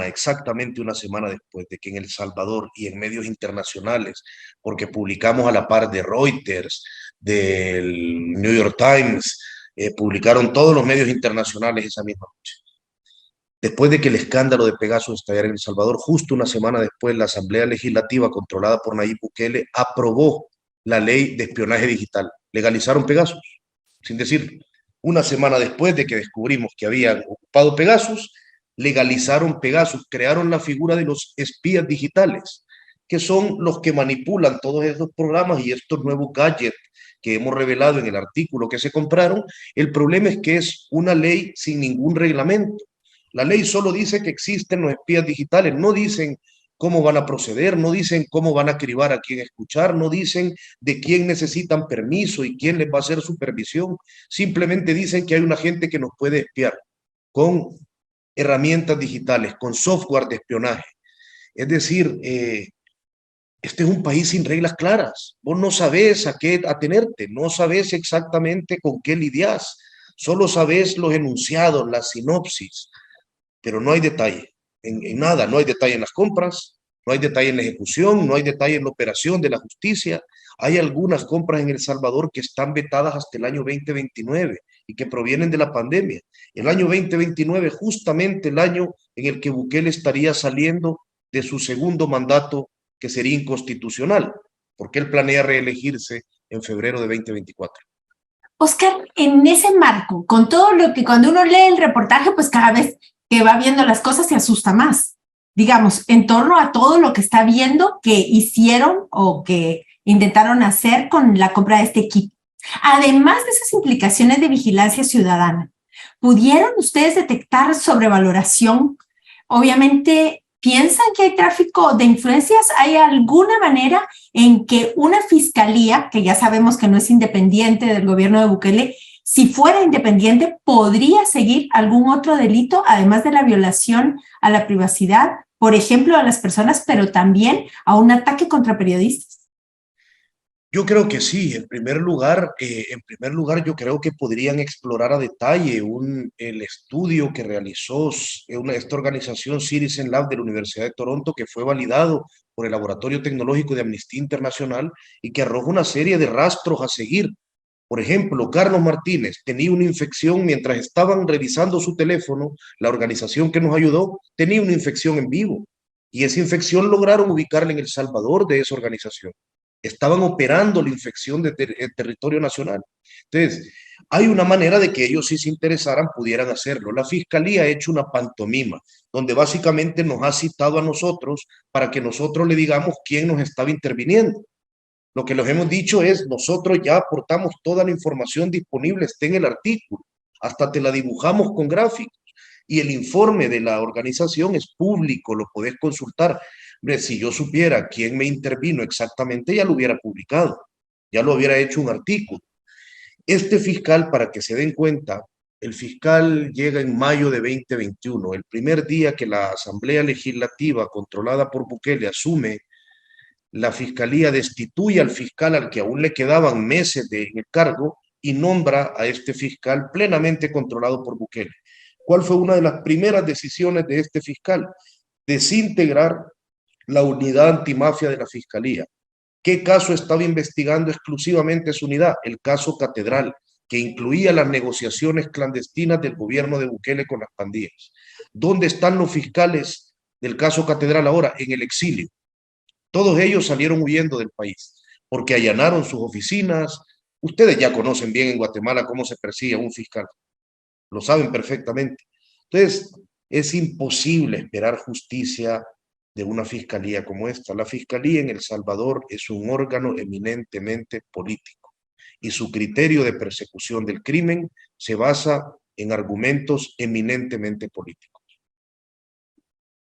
Exactamente una semana después de que en El Salvador y en medios internacionales, porque publicamos a la par de Reuters, del New York Times, publicaron todos los medios internacionales esa misma noche. Después de que el escándalo de Pegasus estallara en El Salvador, justo una semana después, la Asamblea Legislativa, controlada por Nayib Bukele, aprobó la ley de espionaje digital. Legalizaron Pegasus, sin decir. Una semana después de que descubrimos que habían ocupado Pegasus, legalizaron Pegasus, crearon la figura de los espías digitales, que son los que manipulan todos esos programas y estos nuevos gadgets que hemos revelado en el artículo que se compraron. El problema es que es una ley sin ningún reglamento. La ley solo dice que existen los espías digitales, no dicen cómo van a proceder, no dicen cómo van a cribar a quién escuchar, no dicen de quién necesitan permiso y quién les va a hacer supervisión. Simplemente dicen que hay una gente que nos puede espiar con herramientas digitales, con software de espionaje. Es decir, este es un país sin reglas claras. Vos no sabés a qué atenerte, no sabés exactamente con qué lidias, solo sabés los enunciados, la sinopsis, pero no hay detalle en nada, no hay detalle en las compras, no hay detalle en la ejecución, no hay detalle en la operación de la justicia. Hay algunas compras en El Salvador que están vetadas hasta el año 2029 y que provienen de la pandemia. El año 2029, justamente el año en el que Bukele estaría saliendo de su segundo mandato, que sería inconstitucional, porque él planea reelegirse en febrero de 2024. Oscar, en ese marco, con todo lo que cuando uno lee el reportaje, pues cada vez que va viendo las cosas se asusta más. Digamos, en torno a todo lo que está viendo que hicieron o que intentaron hacer con la compra de este equipo. Además de esas implicaciones de vigilancia ciudadana, ¿pudieron ustedes detectar sobrevaloración? Obviamente, ¿piensan que hay tráfico de influencias? ¿Hay alguna manera en que una fiscalía, que ya sabemos que no es independiente del gobierno de Bukele, si fuera independiente, podría seguir algún otro delito, además de la violación a la privacidad, por ejemplo, a las personas, pero también a un ataque contra periodistas? Yo creo que sí. En primer lugar, yo creo que podrían explorar a detalle el estudio que realizó esta organización Citizen Lab de la Universidad de Toronto, que fue validado por el Laboratorio Tecnológico de Amnistía Internacional y que arroja una serie de rastros a seguir. Por ejemplo, Carlos Martínez tenía una infección mientras estaban revisando su teléfono. La organización que nos ayudó tenía una infección en vivo y esa infección lograron ubicarla en El Salvador de esa organización. Estaban operando la infección de territorio nacional. Entonces, hay una manera de que ellos, si se interesaran, pudieran hacerlo. La Fiscalía ha hecho una pantomima, donde básicamente nos ha citado a nosotros para que nosotros le digamos quién nos estaba interviniendo. Lo que les hemos dicho es, nosotros ya aportamos toda la información disponible, está en el artículo, hasta te la dibujamos con gráficos, y el informe de la organización es público, lo podés consultar. Si yo supiera quién me intervino exactamente, ya lo hubiera publicado, ya lo hubiera hecho un artículo. Este fiscal, para que se den cuenta, el fiscal llega en mayo de 2021, el primer día que la Asamblea Legislativa, controlada por Bukele, asume. La fiscalía destituye al fiscal al que aún le quedaban meses en el cargo y nombra a este fiscal plenamente controlado por Bukele. ¿Cuál fue una de las primeras decisiones de este fiscal? Desintegrar la unidad antimafia de la fiscalía. ¿Qué caso estaba investigando exclusivamente su unidad? El caso Catedral, que incluía las negociaciones clandestinas del gobierno de Bukele con las pandillas. ¿Dónde están los fiscales del caso Catedral ahora? En el exilio. Todos ellos salieron huyendo del país porque allanaron sus oficinas. Ustedes ya conocen bien en Guatemala cómo se persigue a un fiscal. Lo saben perfectamente. Entonces, es imposible esperar justicia de una fiscalía como esta. La fiscalía en El Salvador es un órgano eminentemente político y su criterio de persecución del crimen se basa en argumentos eminentemente políticos.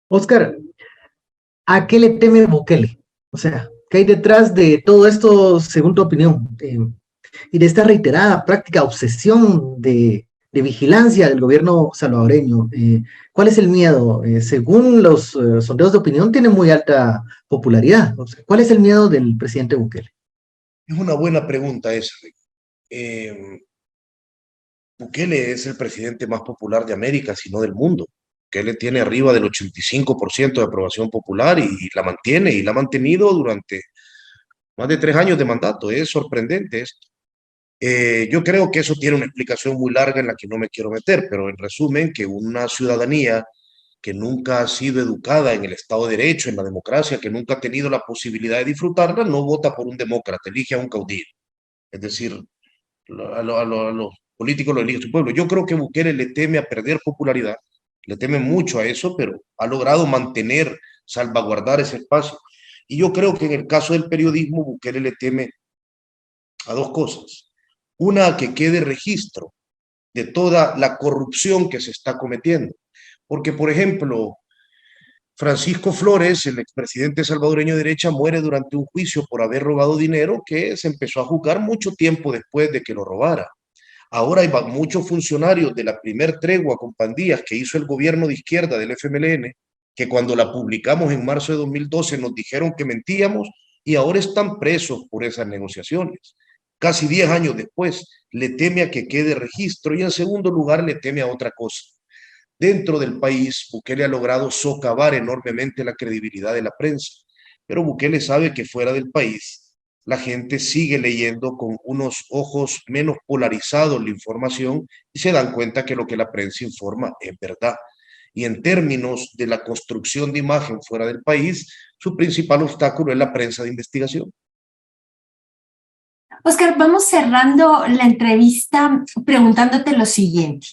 Oscar, ¿a qué le teme Bukele? O sea, ¿qué hay detrás de todo esto, según tu opinión? Y de esta reiterada práctica obsesión de vigilancia del gobierno salvadoreño. ¿Cuál es el miedo? Según los sondeos de opinión, tiene muy alta popularidad. O sea, ¿cuál es el miedo del presidente Bukele? Es una buena pregunta esa. Bukele es el presidente más popular de América, si no del mundo. Bukele tiene arriba del 85% de aprobación popular y la mantiene y la ha mantenido durante más de 3 años de mandato. Es sorprendente esto. Yo creo que eso tiene una explicación muy larga en la que no me quiero meter, pero en resumen, que una ciudadanía que nunca ha sido educada en el Estado de Derecho, en la democracia, que nunca ha tenido la posibilidad de disfrutarla, no vota por un demócrata, elige a un caudillo. Es decir, los político lo elige su pueblo. Yo creo que Bukele le teme a perder popularidad, le teme mucho a eso, pero ha logrado mantener, salvaguardar ese espacio. Y yo creo que en el caso del periodismo, Bukele le teme a dos cosas. Una, a que quede registro de toda la corrupción que se está cometiendo. Porque, por ejemplo, Francisco Flores, el expresidente salvadoreño de derecha, muere durante un juicio por haber robado dinero que se empezó a juzgar mucho tiempo después de que lo robara. Ahora hay muchos funcionarios de la primer tregua con pandillas que hizo el gobierno de izquierda del FMLN, que cuando la publicamos en marzo de 2012 nos dijeron que mentíamos y ahora están presos por esas negociaciones. Casi 10 años después, le teme a que quede registro y en segundo lugar le teme a otra cosa. Dentro del país, Bukele ha logrado socavar enormemente la credibilidad de la prensa, pero Bukele sabe que fuera del país la gente sigue leyendo con unos ojos menos polarizados la información y se dan cuenta que lo que la prensa informa es verdad. Y en términos de la construcción de imagen fuera del país, su principal obstáculo es la prensa de investigación. Oscar, vamos cerrando la entrevista preguntándote lo siguiente.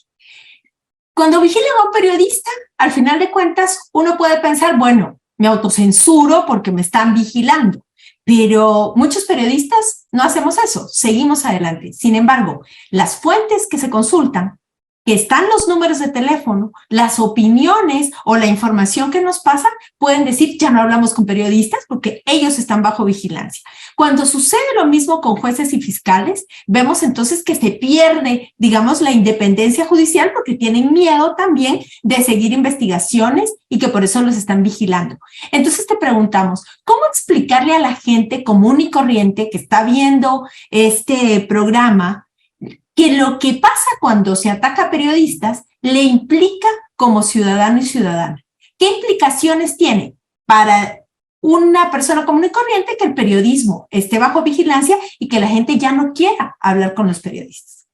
Cuando vigilan a un periodista, al final de cuentas, uno puede pensar, bueno, me autocensuro porque me están vigilando, pero muchos periodistas no hacemos eso, seguimos adelante. Sin embargo, las fuentes que se consultan, que están los números de teléfono, las opiniones o la información que nos pasan, pueden decir, ya no hablamos con periodistas porque ellos están bajo vigilancia. Cuando sucede lo mismo con jueces y fiscales, vemos entonces que se pierde, digamos, la independencia judicial porque tienen miedo también de seguir investigaciones y que por eso los están vigilando. Entonces te preguntamos, ¿cómo explicarle a la gente común y corriente que está viendo este programa que lo que pasa cuando se ataca a periodistas le implica como ciudadano y ciudadana? ¿Qué implicaciones tiene para una persona común y corriente que el periodismo esté bajo vigilancia y que la gente ya no quiera hablar con los periodistas?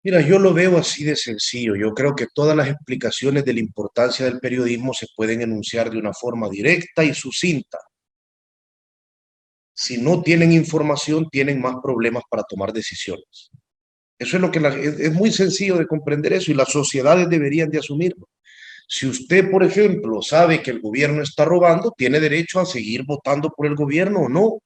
Mira, yo lo veo así de sencillo. Yo creo que todas las explicaciones de la importancia del periodismo se pueden enunciar de una forma directa y sucinta. Si no tienen información, tienen más problemas para tomar decisiones. Eso es lo que es muy sencillo de comprender eso y las sociedades deberían de asumirlo. Si usted, por ejemplo, sabe que el gobierno está robando, tiene derecho a seguir votando por el gobierno o no.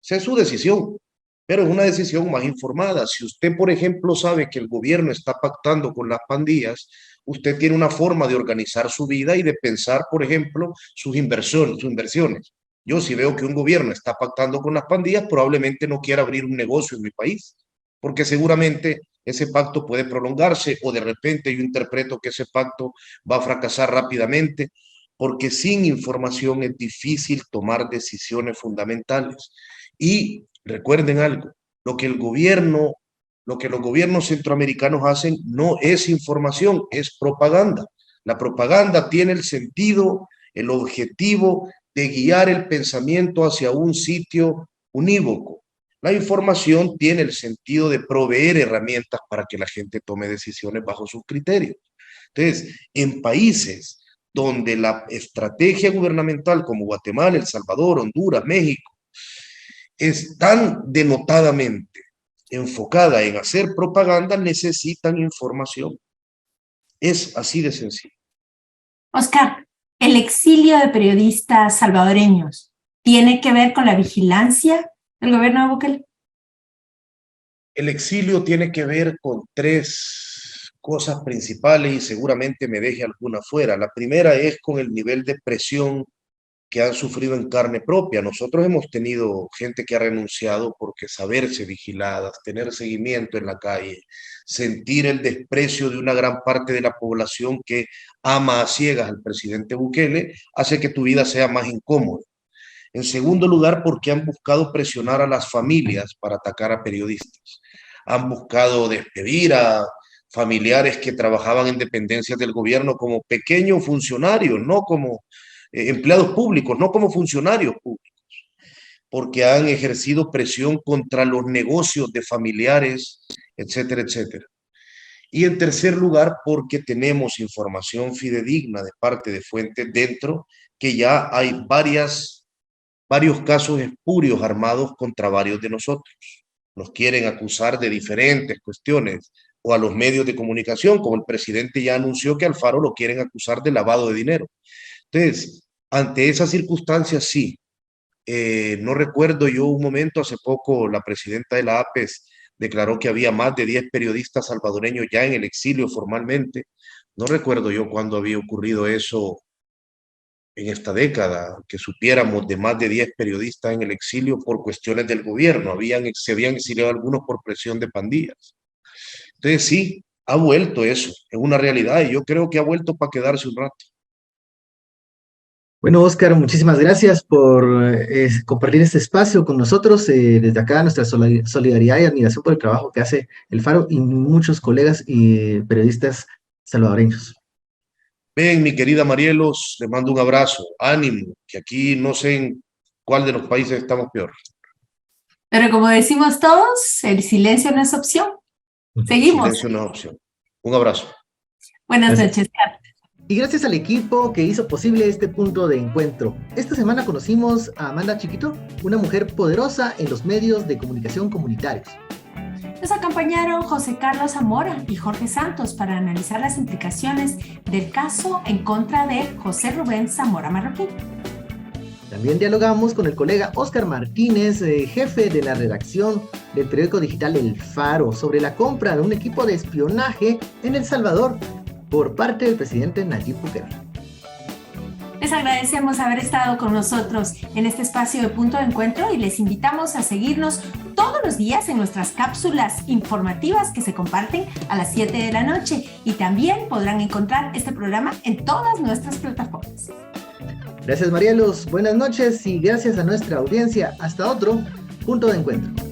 Esa es su decisión, pero es una decisión más informada. Si usted, por ejemplo, sabe que el gobierno está pactando con las pandillas, usted tiene una forma de organizar su vida y de pensar, por ejemplo, sus inversiones. Yo si veo que un gobierno está pactando con las pandillas, probablemente no quiera abrir un negocio en mi país, porque seguramente ese pacto puede prolongarse o de repente yo interpreto que ese pacto va a fracasar rápidamente, porque sin información es difícil tomar decisiones fundamentales. Y recuerden algo, lo que los gobiernos centroamericanos hacen no es información, es propaganda. La propaganda tiene el sentido, el objetivo de guiar el pensamiento hacia un sitio unívoco. La información tiene el sentido de proveer herramientas para que la gente tome decisiones bajo sus criterios. Entonces, en países donde la estrategia gubernamental como Guatemala, El Salvador, Honduras, México, es tan denotadamente enfocada en hacer propaganda, necesitan información. Es así de sencillo. Oscar, ¿el exilio de periodistas salvadoreños tiene que ver con la vigilancia del gobierno de Bukele? El exilio tiene que ver con tres cosas principales y seguramente me deje alguna fuera. La primera es con el nivel de presión que han sufrido en carne propia. Nosotros hemos tenido gente que ha renunciado porque saberse vigiladas, tener seguimiento en la calle, sentir el desprecio de una gran parte de la población que ama a ciegas al presidente Bukele, hace que tu vida sea más incómoda. En segundo lugar, porque han buscado presionar a las familias para atacar a periodistas. Han buscado despedir a familiares que trabajaban en dependencias del gobierno como pequeños funcionarios, no como empleados públicos, no como funcionarios públicos, porque han ejercido presión contra los negocios de familiares, etcétera, etcétera. Y en tercer lugar, porque tenemos información fidedigna de parte de fuentes dentro, que ya hay varios casos espurios armados contra varios de nosotros. nos quieren acusar de diferentes cuestiones, o a los medios de comunicación, como el presidente ya anunció que Alfaro lo quieren acusar de lavado de dinero. Entonces, ante esas circunstancias, sí. No recuerdo yo un momento, hace poco la presidenta de la APES declaró que había más de 10 periodistas salvadoreños ya en el exilio formalmente. No recuerdo yo cuándo había ocurrido eso en esta década, que supiéramos de más de 10 periodistas en el exilio por cuestiones del gobierno. Se habían exiliado algunos por presión de pandillas. Entonces sí, ha vuelto eso, es una realidad, y yo creo que ha vuelto para quedarse un rato. Bueno, Oscar, muchísimas gracias por compartir este espacio con nosotros. Desde acá nuestra solidaridad y admiración por el trabajo que hace el Faro y muchos colegas y periodistas salvadoreños. Ven, mi querida Marielos, le mando un abrazo, ánimo, que aquí no sé en cuál de los países estamos peor. Pero como decimos todos, el silencio no es opción. Seguimos. El silencio no es opción. Un abrazo. Buenas noches. Y gracias al equipo que hizo posible este punto de encuentro. Esta semana conocimos a Amanda Chiquito, una mujer poderosa en los medios de comunicación comunitarios. Nos acompañaron José Carlos Zamora y Jorge Santos para analizar las implicaciones del caso en contra de José Rubén Zamora Marroquín. También dialogamos con el colega Oscar Martínez, jefe de la redacción del periódico digital El Faro, sobre la compra de un equipo de espionaje en El Salvador por parte del presidente Nayib Bukele. Les agradecemos haber estado con nosotros en este espacio de punto de encuentro y les invitamos a seguirnos todos los días en nuestras cápsulas informativas que se comparten a las 7 de la noche, y también podrán encontrar este programa en todas nuestras plataformas. Gracias, Marielos. Buenas noches y gracias a nuestra audiencia. Hasta otro punto de encuentro.